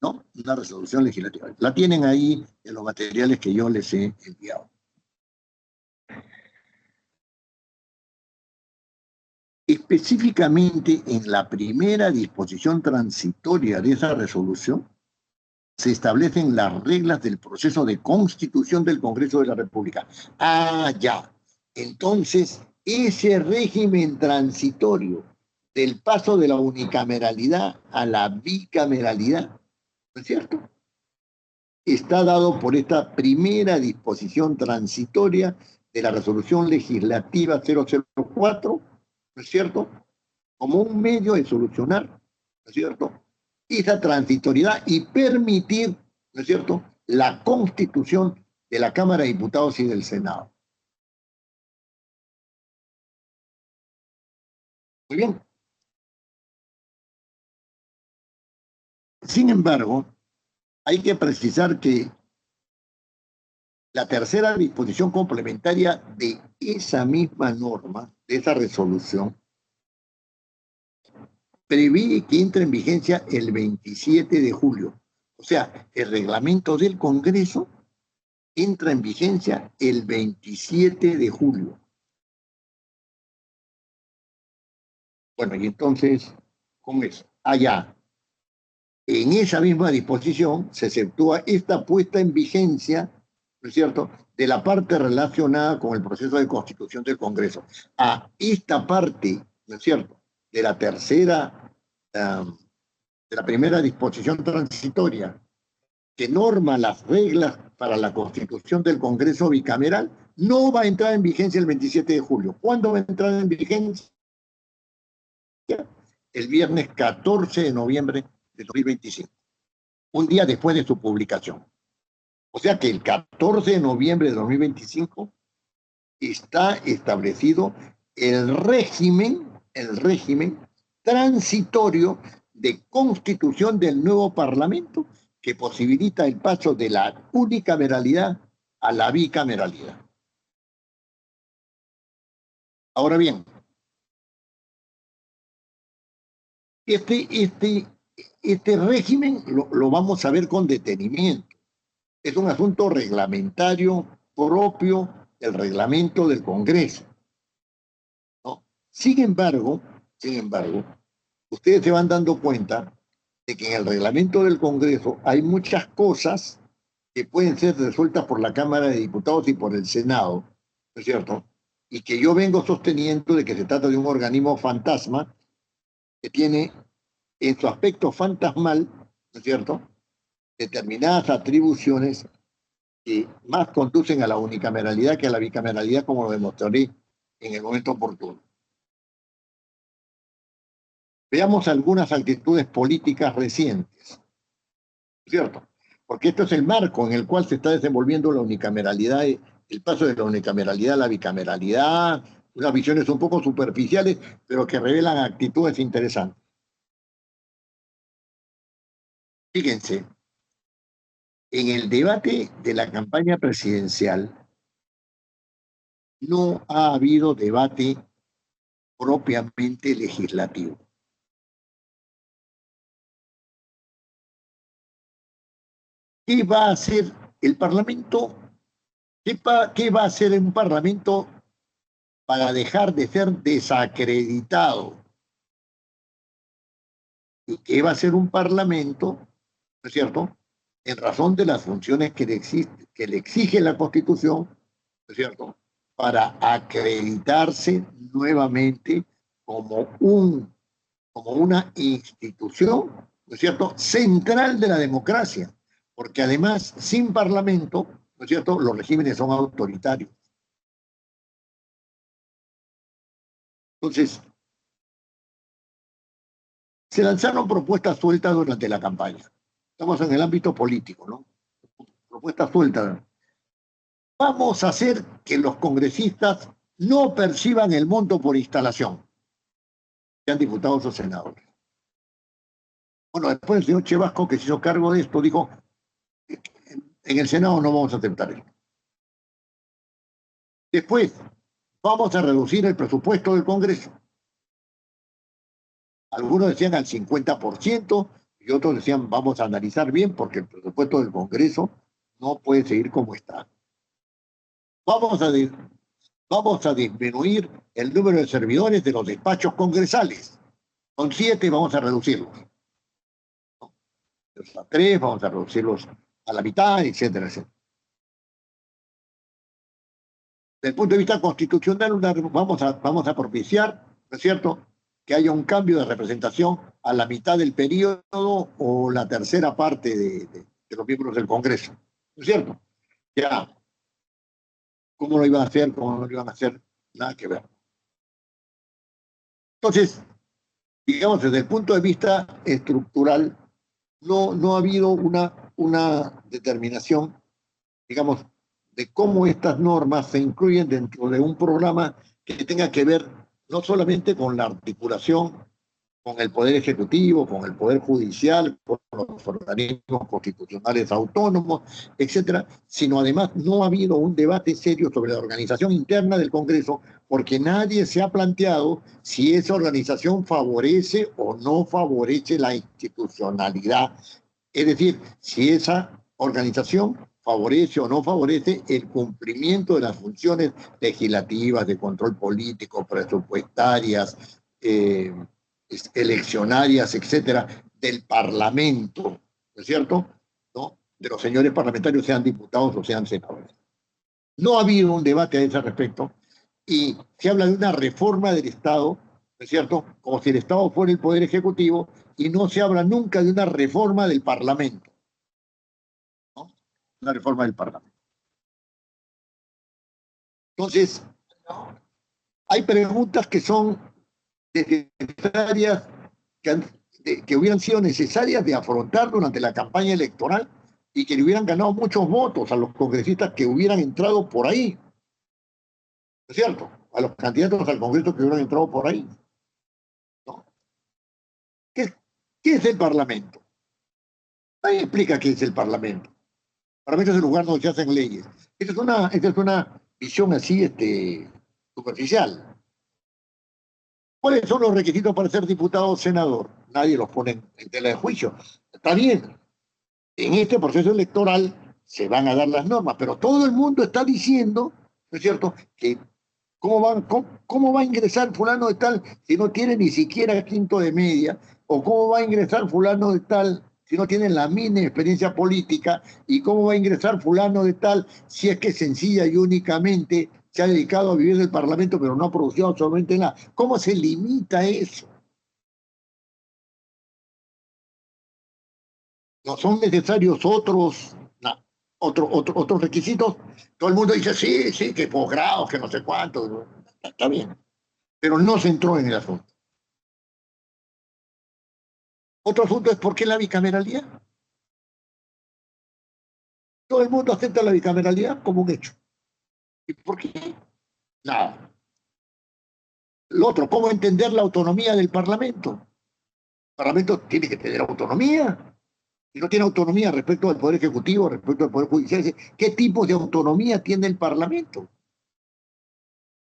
¿no? Una resolución legislativa. La tienen ahí en los materiales que yo les he enviado. Específicamente en la primera disposición transitoria de esa resolución, se establecen las reglas del proceso de constitución del Congreso de la República. Ah, ya. Entonces, ese régimen transitorio del paso de la unicameralidad a la bicameralidad, ¿no es cierto?, está dado por esta primera disposición transitoria de la resolución legislativa 004, ¿no es cierto?, como un medio de solucionar, ¿no es cierto?, esa transitoriedad y permitir, ¿no es cierto?, la constitución de la Cámara de Diputados y del Senado. Muy bien. Sin embargo, hay que precisar que la tercera disposición complementaria de esa misma norma, de esa resolución, prevé que entre en vigencia el 27 de julio. O sea, el reglamento del Congreso entra en vigencia el 27 de julio. Bueno, y entonces, con eso, allá, en esa misma disposición se exceptúa esta puesta en vigencia, ¿no es cierto?, de la parte relacionada con el proceso de constitución del Congreso. A esta parte, ¿no es cierto?, de la tercera, de la primera disposición transitoria, que norma las reglas para la constitución del Congreso bicameral, no va a entrar en vigencia el 27 de julio. ¿Cuándo va a entrar en vigencia? El viernes 14 de noviembre de 2025, un día después de su publicación. O sea que el 14 de noviembre de 2025 está establecido el régimen transitorio de constitución del nuevo Parlamento que posibilita el paso de la unicameralidad a la bicameralidad. Ahora bien, este régimen lo vamos a ver con detenimiento. Es un asunto reglamentario propio del reglamento del Congreso, ¿no? Sin embargo, ustedes se van dando cuenta de que en el reglamento del Congreso hay muchas cosas que pueden ser resueltas por la Cámara de Diputados y por el Senado, ¿no es cierto?, y que yo vengo sosteniendo de que se trata de un organismo fantasma que tiene en su aspecto fantasmal, ¿no es cierto?, determinadas atribuciones que más conducen a la unicameralidad que a la bicameralidad, como lo demostraré en el momento oportuno. Veamos algunas actitudes políticas recientes, ¿cierto? Porque esto es el marco en el cual se está desenvolviendo la unicameralidad, el paso de la unicameralidad a la bicameralidad, unas visiones un poco superficiales, pero que revelan actitudes interesantes. Fíjense, en el debate de la campaña presidencial no ha habido debate propiamente legislativo. ¿Qué va a hacer el Parlamento? ¿Qué va a hacer un Parlamento para dejar de ser desacreditado? ¿Y qué va a hacer un Parlamento, no es cierto?, en razón de las funciones que le exige la Constitución, ¿no es cierto?, para acreditarse nuevamente como, como una institución, ¿no es cierto?, central de la democracia, porque además, sin Parlamento, ¿no es cierto?, los regímenes son autoritarios. Entonces, se lanzaron propuestas sueltas durante la campaña. Estamos en el ámbito político, ¿no? Propuestas sueltas. Vamos a hacer que los congresistas no perciban el monto por instalación, sean diputados o senadores. Bueno, después el señor Chevasco, que se hizo cargo de esto, dijo, en el Senado no vamos a aceptar esto. Después, vamos a reducir el presupuesto del Congreso. Algunos decían al 50% y otros decían vamos a analizar bien porque el presupuesto del Congreso no puede seguir como está. Vamos a, vamos a disminuir el número de servidores de los despachos congresales. Con 7 vamos a reducirlos. ¿No? A 3 vamos a reducirlos a la mitad, etcétera, etcétera. Desde el punto de vista constitucional, vamos a propiciar, ¿no es cierto?, que haya un cambio de representación a la mitad del periodo o la tercera parte de los miembros del Congreso. ¿No es cierto? Ya, ¿cómo lo iban a hacer? ¿Cómo no lo iban a hacer? Nada que ver. Entonces, digamos, desde el punto de vista estructural, no ha habido una determinación, digamos, de cómo estas normas se incluyen dentro de un programa que tenga que ver no solamente con la articulación con el Poder Ejecutivo, con el Poder Judicial, con los organismos constitucionales autónomos, etcétera, sino además no ha habido un debate serio sobre la organización interna del Congreso, porque nadie se ha planteado si esa organización favorece o no favorece la institucionalidad. Es decir, si esa organización favorece o no favorece el cumplimiento de las funciones legislativas, de control político, presupuestarias, eleccionarias, etcétera, del Parlamento, ¿no es cierto? ¿No? De los señores parlamentarios, sean diputados o sean senadores. No ha habido un debate a ese respecto y se habla de una reforma del Estado, ¿no es cierto? Como si el Estado fuera el Poder Ejecutivo y no se habla nunca de una reforma del Parlamento, ¿no? Una reforma del Parlamento. Entonces, hay preguntas que son necesarias, que hubieran sido necesarias de afrontar durante la campaña electoral y que le hubieran ganado muchos votos a los congresistas que hubieran entrado por ahí, ¿no es cierto? A los candidatos al Congreso que hubieran entrado por ahí, ¿no? ¿Qué es el Parlamento? Nadie explica qué es el Parlamento. El Parlamento es el lugar donde se hacen leyes. Esta es una visión así superficial. ¿Cuáles son los requisitos para ser diputado o senador? Nadie los pone en tela de juicio. Está bien, en este proceso electoral se van a dar las normas, pero todo el mundo está diciendo, ¿no es cierto?, que cómo va a ingresar fulano de tal si no tiene ni siquiera quinto de media, o cómo va a ingresar fulano de tal si no tiene la mínima experiencia política, y cómo va a ingresar fulano de tal si es que sencilla y únicamente se ha dedicado a vivir del Parlamento, pero no ha producido absolutamente nada. ¿Cómo se limita eso? ¿No son necesarios otros requisitos? Todo el mundo dice, sí, sí, que posgrados, que no sé cuánto. Está bien, pero no se entró en el asunto. Otro asunto es por qué la bicameralidad. Todo el mundo acepta la bicameralidad como un hecho. ¿Y por qué? Nada. Lo otro, ¿cómo entender la autonomía del Parlamento? El Parlamento tiene que tener autonomía. Si no tiene autonomía respecto al Poder Ejecutivo, respecto al Poder Judicial, ¿qué tipo de autonomía tiene el Parlamento?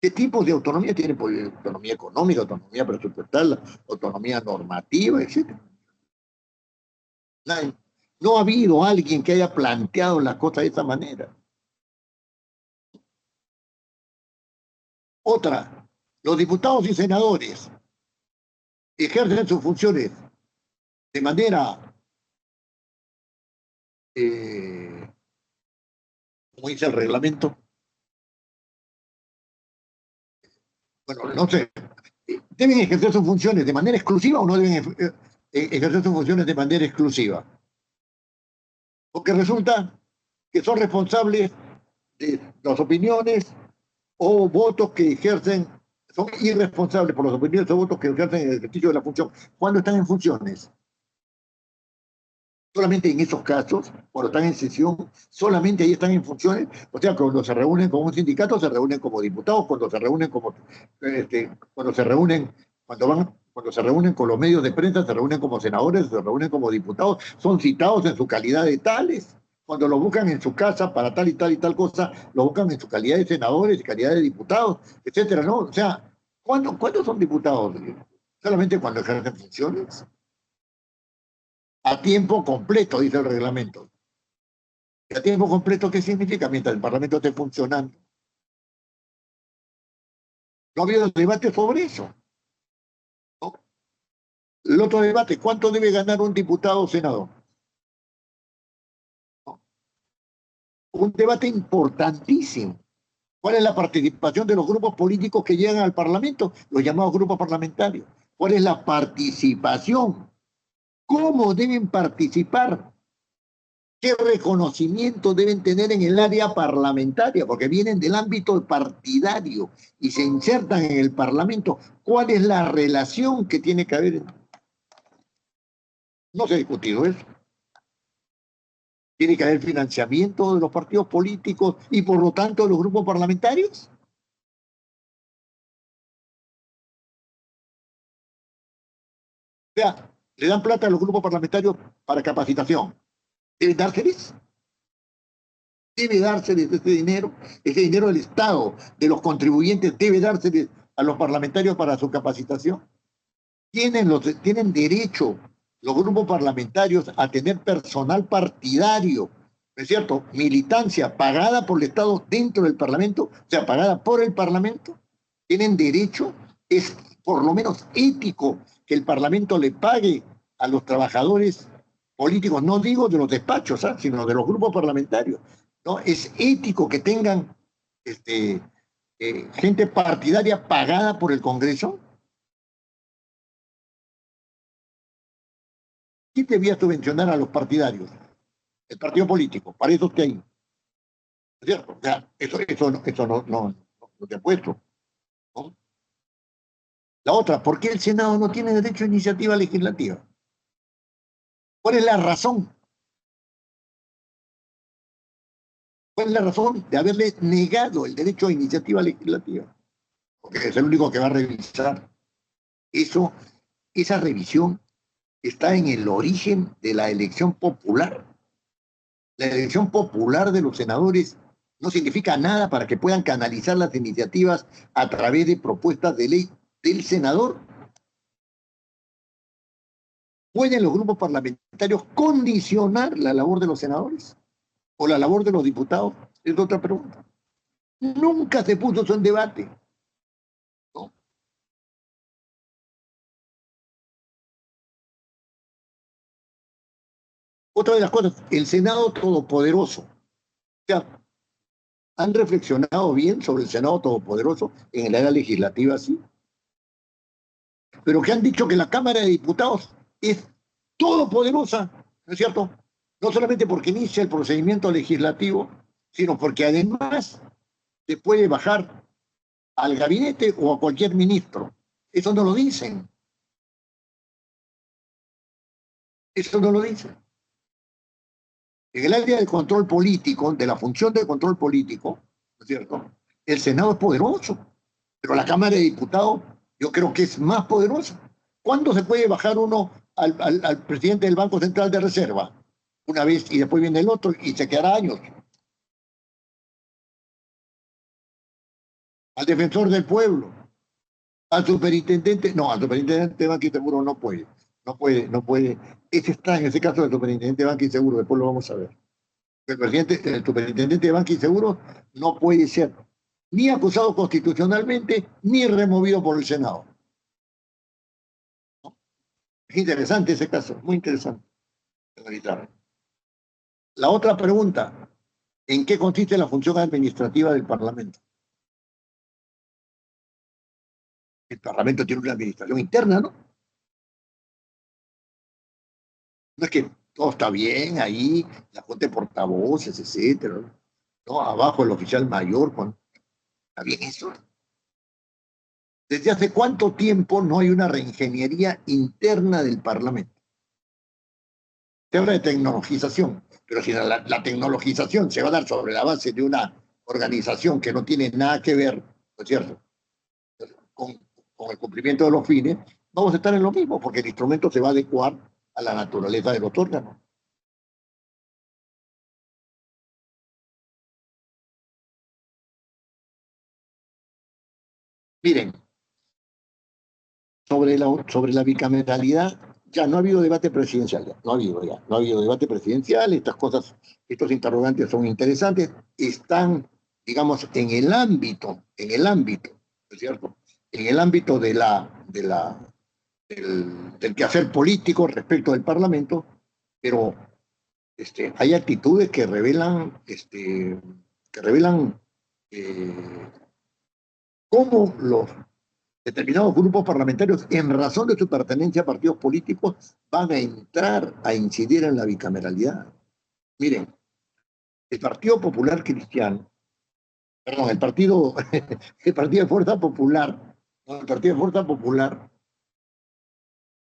¿Qué tipos de autonomía tiene? Pues, autonomía económica, autonomía presupuestal, autonomía normativa, etcétera. No ha habido alguien que haya planteado las cosas de esa manera. Otra, los diputados y senadores ejercen sus funciones de manera, eh, como dice el reglamento, bueno, no sé, ¿deben ejercer sus funciones de manera exclusiva o no deben ejercer sus funciones de manera exclusiva? Porque resulta que son responsables de las opiniones o votos que ejercen, son irresponsables por las opiniones o votos que ejercen en el ejercicio de la función cuando están en funciones. Solamente en esos casos, cuando están en sesión, solamente ahí están en funciones. O sea, cuando se reúnen con un sindicato, se reúnen como diputados, cuando se reúnen como, cuando se reúnen, cuando se reúnen con los medios de prensa, se reúnen como senadores, se reúnen como diputados, son citados en su calidad de tales. Cuando lo buscan en su casa para tal y tal cosa, lo buscan en su calidad de senadores, calidad de diputados, etcétera, ¿no? O sea, ¿cuándo son diputados? Solamente cuando ejercen funciones. A tiempo completo, dice el reglamento. ¿Y a tiempo completo qué significa? Mientras el Parlamento esté funcionando. No ha habido debate sobre eso, ¿no? El otro debate, ¿cuánto debe ganar un diputado o senador? ¿No? Un debate importantísimo. ¿Cuál es la participación de los grupos políticos que llegan al Parlamento? Los llamados grupos parlamentarios. ¿Cuál es la participación? ¿Cómo deben participar? ¿Qué reconocimiento deben tener en el área parlamentaria? Porque vienen del ámbito partidario y se insertan en el Parlamento. ¿Cuál es la relación que tiene que haber? No se ha discutido eso. Tiene que haber financiamiento de los partidos políticos y por lo tanto de los grupos parlamentarios. O sea, le dan plata a los grupos parlamentarios para capacitación. ¿Deben dárseles? Debe dárseles ese dinero del Estado, de los contribuyentes, debe dárseles a los parlamentarios para su capacitación. Tienen derecho los grupos parlamentarios a tener personal partidario, ¿no es cierto? Militancia pagada por el Estado dentro del Parlamento, o sea, pagada por el Parlamento. Tienen derecho, es por lo menos ético que el Parlamento le pague a los trabajadores políticos, no digo de los despachos, ¿ah?, sino de los grupos parlamentarios, ¿no? Es ético que tengan gente partidaria pagada por el Congreso. ¿Quién debía subvencionar a los partidarios? El partido político, para eso está ahí. ¿No es cierto? O sea, eso no te apuesto, ¿no? La otra, ¿por qué el Senado no tiene derecho a iniciativa legislativa? ¿Cuál es la razón? ¿Cuál es la razón de haberle negado el derecho a iniciativa legislativa? Porque es el único que va a revisar. Eso, esa revisión está en el origen de la elección popular. La elección popular de los senadores no significa nada para que puedan canalizar las iniciativas a través de propuestas de ley del senador. ¿Pueden los grupos parlamentarios condicionar la labor de los senadores o la labor de los diputados? Es otra pregunta. Nunca se puso eso en debate, ¿no? Otra de las cosas, el Senado todopoderoso. O sea, ¿han reflexionado bien sobre el Senado todopoderoso en el área legislativa? Sí. Pero que han dicho que la Cámara de Diputados es todopoderosa, ¿no es cierto? No solamente porque inicia el procedimiento legislativo, sino porque además se puede bajar al gabinete o a cualquier ministro. Eso no lo dicen. Eso no lo dicen. En el área de control político, de la función de control político, ¿no es cierto? El Senado es poderoso, pero la Cámara de Diputados Yo creo que es más poderosa. ¿Cuándo se puede bajar uno al presidente del Banco Central de Reserva? Una vez y después viene el otro y se quedará años. Al defensor del pueblo, al superintendente, no, al superintendente de Banco y Seguro no puede, no puede. Ese está en ese caso del superintendente de Banco y Seguro, después lo vamos a ver. El superintendente de Banco y Seguro no puede ser ni acusado constitucionalmente ni removido por el Senado. Es interesante ese caso, muy interesante. La otra pregunta, ¿en qué consiste la función administrativa del Parlamento? El Parlamento tiene una administración interna, ¿no? No es que todo está bien ahí, la junta de portavoces, etcétera, ¿no? Abajo el oficial mayor, ¿está bien eso? ¿Desde hace cuánto tiempo no hay una reingeniería interna del Parlamento? Se habla de tecnologización, pero si la tecnologización se va a dar sobre la base de una organización que no tiene nada que ver, ¿no es cierto?, con, con el cumplimiento de los fines, vamos a estar en lo mismo, porque el instrumento se va a adecuar a la naturaleza de los órganos. Miren, sobre la bicameralidad, ya no ha habido debate presidencial, no ha habido debate presidencial, estas cosas, estos interrogantes son interesantes, están, digamos, en el ámbito, ¿no es cierto? En el ámbito del quehacer político respecto del Parlamento, pero hay actitudes que revelan eh, cómo los determinados grupos parlamentarios, en razón de su pertenencia a partidos políticos, van a entrar a incidir en la bicameralidad. Miren, el Partido Popular Cristiano, perdón, el Partido de Fuerza Popular, ¿no? El Partido de Fuerza Popular,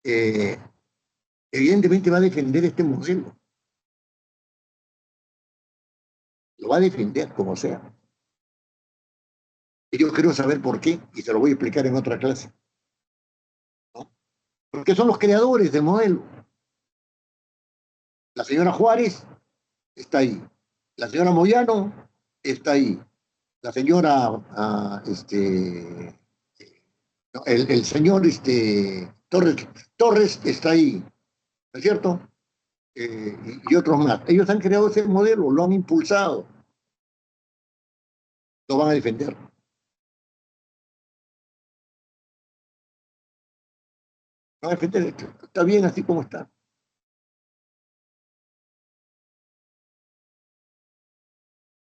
eh, evidentemente va a defender este modelo, lo va a defender como sea. Y yo quiero saber por qué, y se lo voy a explicar en otra clase, ¿no? Porque son los creadores del modelo. La señora Juárez está ahí, la señora Moyano está ahí, la señora, no, el señor Torres está ahí, ¿no es cierto? Y otros más. Ellos han creado ese modelo, lo han impulsado, lo van a defender. Lo van a defender, está bien así como está.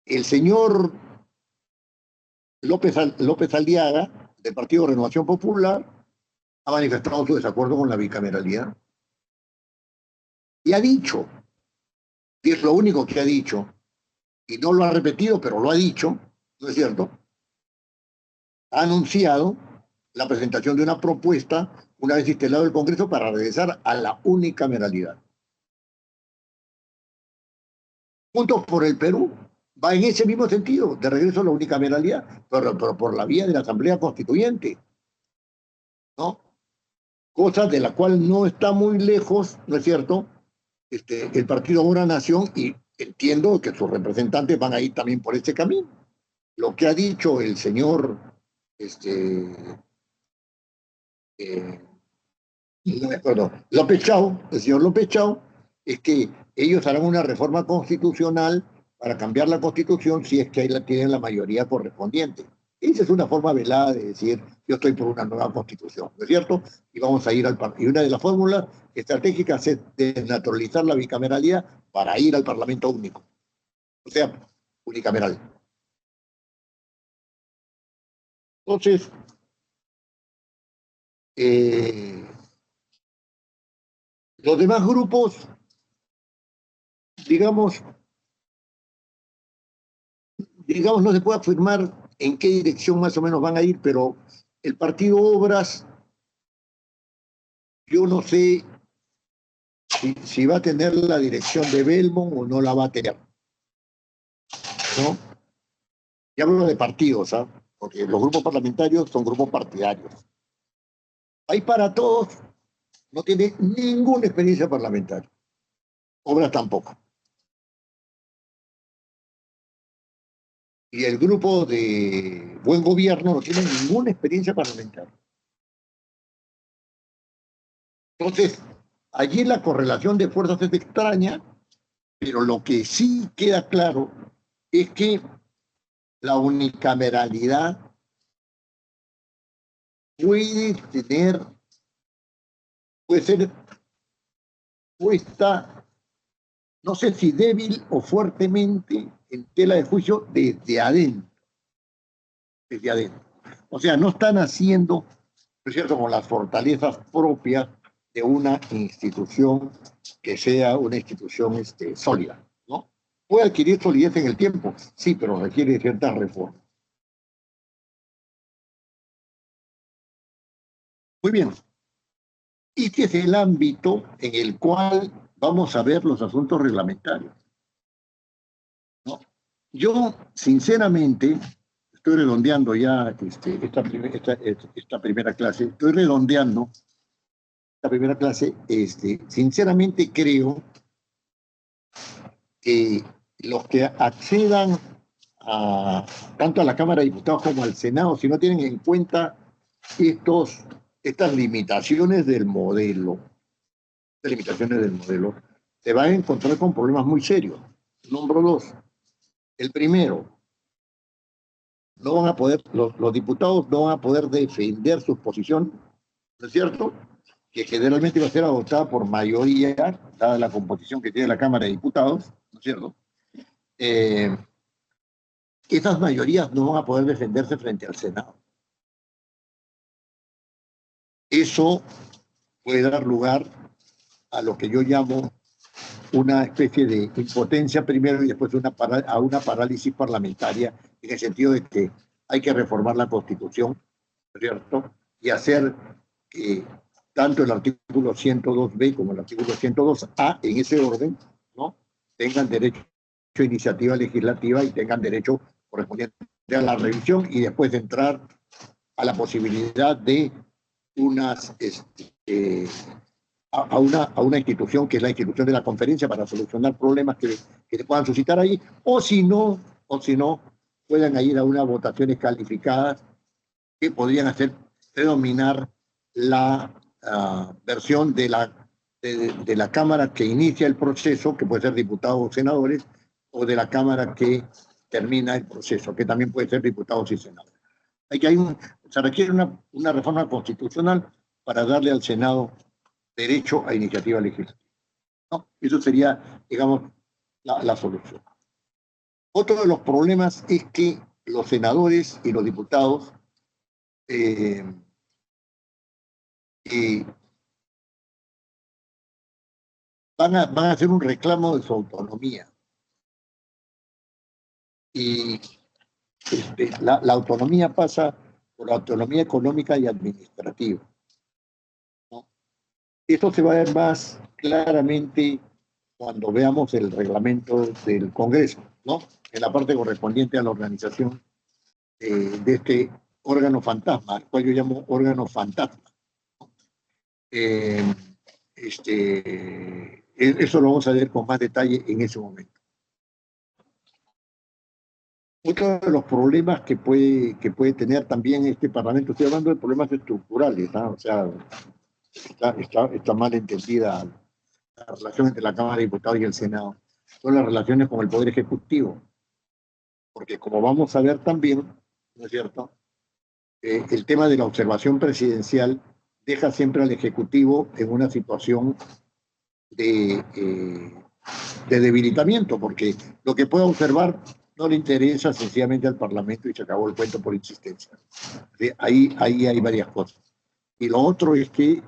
El señor López Aliaga, del Partido Renovación Popular, ha manifestado su desacuerdo con la bicameralidad y ha dicho, y es lo único que ha dicho, y no lo ha repetido, pero lo ha dicho, ¿no es cierto? Ha anunciado la presentación de una propuesta una vez instalado el Congreso para regresar a la unicameralidad. Juntos por el Perú va en ese mismo sentido, de regreso a la unicameralidad, pero por la vía de la Asamblea Constituyente, ¿no? Cosa de la cual no está muy lejos, ¿no es cierto?, el Partido Ahora Nación, y entiendo que sus representantes van a ir también por este camino. Lo que ha dicho el señor, este, eh, no me acuerdo, López Chau, el señor López Chau, es que ellos harán una reforma constitucional para cambiar la constitución si es que ahí tienen la mayoría correspondiente. Esa es una forma velada de decir, yo estoy por una nueva constitución, ¿no es cierto? Y vamos a ir al Parlamento. Y una de las fórmulas estratégicas es desnaturalizar la bicameralidad para ir al Parlamento único, o sea, unicameral. Entonces, eh, los demás grupos, digamos, no se puede afirmar en qué dirección más o menos van a ir, pero el Partido Obras, yo no sé si va a tener la dirección de Belmont o no la va a tener, ¿no? Y hablo de partidos, ¿ah? Porque los grupos parlamentarios son grupos partidarios. Hay para todos, no tiene ninguna experiencia parlamentaria. Obras tampoco. Y el grupo de Buen Gobierno no tiene ninguna experiencia parlamentaria. Entonces, allí la correlación de fuerzas es extraña, pero lo que sí queda claro es que la unicameralidad puede ser puesta, no sé si débil o fuertemente, en tela de juicio desde adentro. Desde adentro. O sea, no están haciendo, ¿no es cierto?, con las fortalezas propias de una institución que sea una institución sólida, ¿no? Puede adquirir solidez en el tiempo, sí, pero requiere ciertas reformas. Muy bien. Este es el ámbito en el cual vamos a ver los asuntos reglamentarios, ¿no? Yo, sinceramente, estoy redondeando ya esta primera clase, estoy redondeando esta primera clase, sinceramente creo que los que accedan tanto a la Cámara de Diputados como al Senado, si no tienen en cuenta estas limitaciones del modelo, se van a encontrar con problemas muy serios. Número dos, el primero, no van a poder, los diputados no van a poder defender sus posiciones, ¿no es cierto?, que generalmente va a ser adoptada por mayoría, dada la composición que tiene la Cámara de Diputados, ¿no es cierto? Esas mayorías no van a poder defenderse frente al Senado. Eso puede dar lugar a lo que yo llamo una especie de impotencia primero y después a una parálisis parlamentaria, en el sentido de que hay que reformar la Constitución, ¿cierto? Y hacer que tanto el artículo 102b como el artículo 102a, en ese orden, ¿no?, tengan derecho a iniciativa legislativa y tengan derecho correspondiente a la revisión y después de entrar a la posibilidad de a una institución que es la institución de la conferencia para solucionar problemas que se puedan suscitar ahí, o si no, puedan ir a unas votaciones calificadas que podrían hacer predominar la versión de la Cámara que inicia el proceso, que puede ser diputados o senadores, o de la Cámara que termina el proceso, que también puede ser diputados y senadores. Se requiere una reforma constitucional para darle al Senado derecho a iniciativa legislativa, ¿no? Eso sería, digamos, la solución. Otro de los problemas es que los senadores y los diputados eh, van a hacer un reclamo de su autonomía. Y la autonomía pasa por la autonomía económica y administrativa, ¿no? Esto se va a ver más claramente cuando veamos el reglamento del Congreso, ¿no?, en la parte correspondiente a la organización de este órgano fantasma, al cual yo llamo órgano fantasma. Eso lo vamos a ver con más detalle en ese momento. Otro de los problemas que puede tener también este Parlamento, estoy hablando de problemas estructurales, ¿no? O sea, está mal entendida la relación entre la Cámara de Diputados y el Senado, son las relaciones con el Poder Ejecutivo, porque como vamos a ver también, ¿no es cierto?, el tema de la observación presidencial deja siempre al Ejecutivo en una situación de debilitamiento, porque lo que pueda observar no le interesa sencillamente al Parlamento y se acabó el cuento por insistencia. Ahí hay varias cosas. Y lo otro es que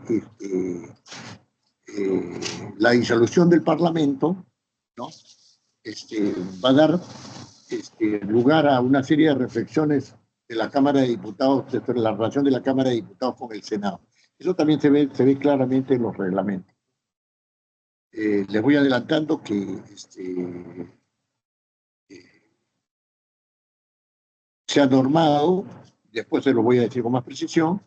la disolución del Parlamento, ¿no?, va a dar lugar a una serie de reflexiones de la Cámara de Diputados sobre la relación de la Cámara de Diputados con el Senado. Eso también se ve claramente en los reglamentos. Les voy adelantando que se ha normado, después se lo voy a decir con más precisión,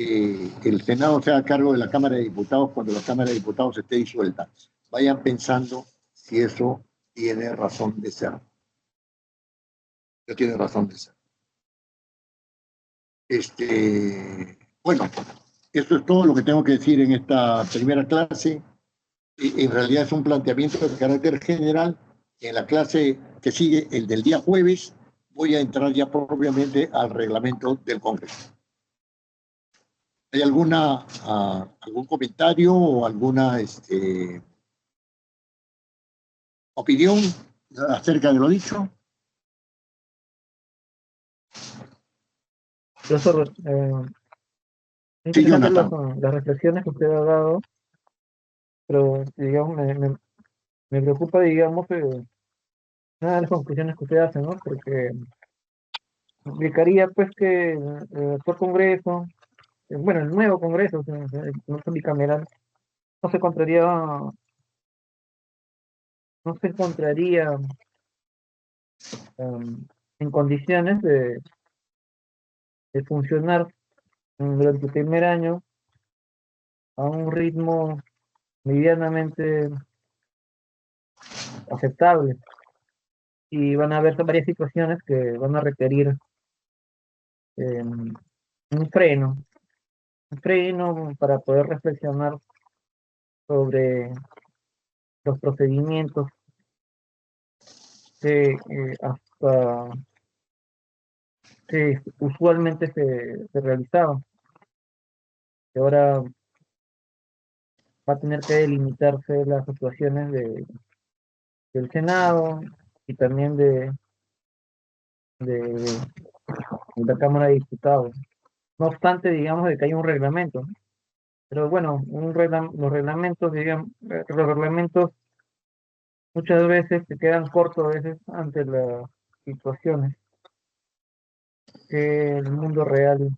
el Senado se haga cargo de la Cámara de Diputados cuando la Cámara de Diputados esté disuelta. Vayan pensando si eso tiene razón de ser. No tiene razón de ser. Bueno, eso es todo lo que tengo que decir en esta primera clase. En realidad es un planteamiento de carácter general. En la clase que sigue, el del día jueves, voy a entrar ya propiamente al reglamento del Congreso. ¿Hay algún comentario o alguna opinión acerca de lo dicho? Profesor, Sí, interesantes Jonathan. las reflexiones que usted ha dado, pero digamos, me preocupa, digamos, una de las conclusiones que usted hace, ¿no? Porque implicaría, pues, que el actual Congreso, bueno, el nuevo Congreso, o sea, el Congreso bicameral, no se encontraría, no se encontraría en condiciones de funcionar durante el primer año a un ritmo medianamente aceptable. Y van a haber varias situaciones que van a requerir un freno, para poder reflexionar sobre los procedimientos que hasta que usualmente se realizaban, que ahora va a tener que delimitarse las actuaciones del Senado y también de la Cámara de Diputados. No obstante, digamos de que hay un reglamento, ¿no? Pero bueno, los reglamentos, digamos, los reglamentos muchas veces se quedan cortos a veces ante las situaciones que el mundo real,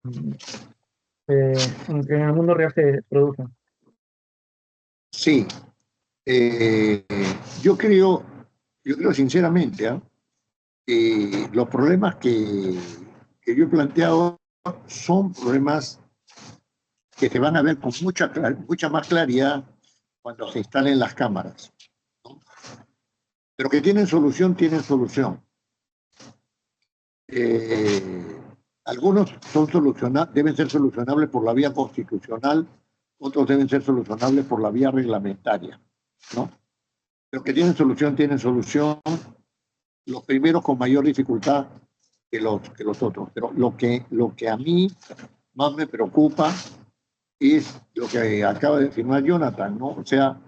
mm, que en el mundo real se producen. Sí. Eh, yo creo, sinceramente, los problemas que yo he planteado son problemas que se van a ver con mucha más claridad cuando se instalen las cámaras, ¿no? Pero que tienen solución, tienen solución. Algunos deben ser solucionables por la vía constitucional, otros deben ser solucionables por la vía reglamentaria, ¿no? Pero que tienen solución, los primeros con mayor dificultad que los otros. Pero lo que a mí más me preocupa es lo que acaba de afirmar Jonathan, ¿no? O sea,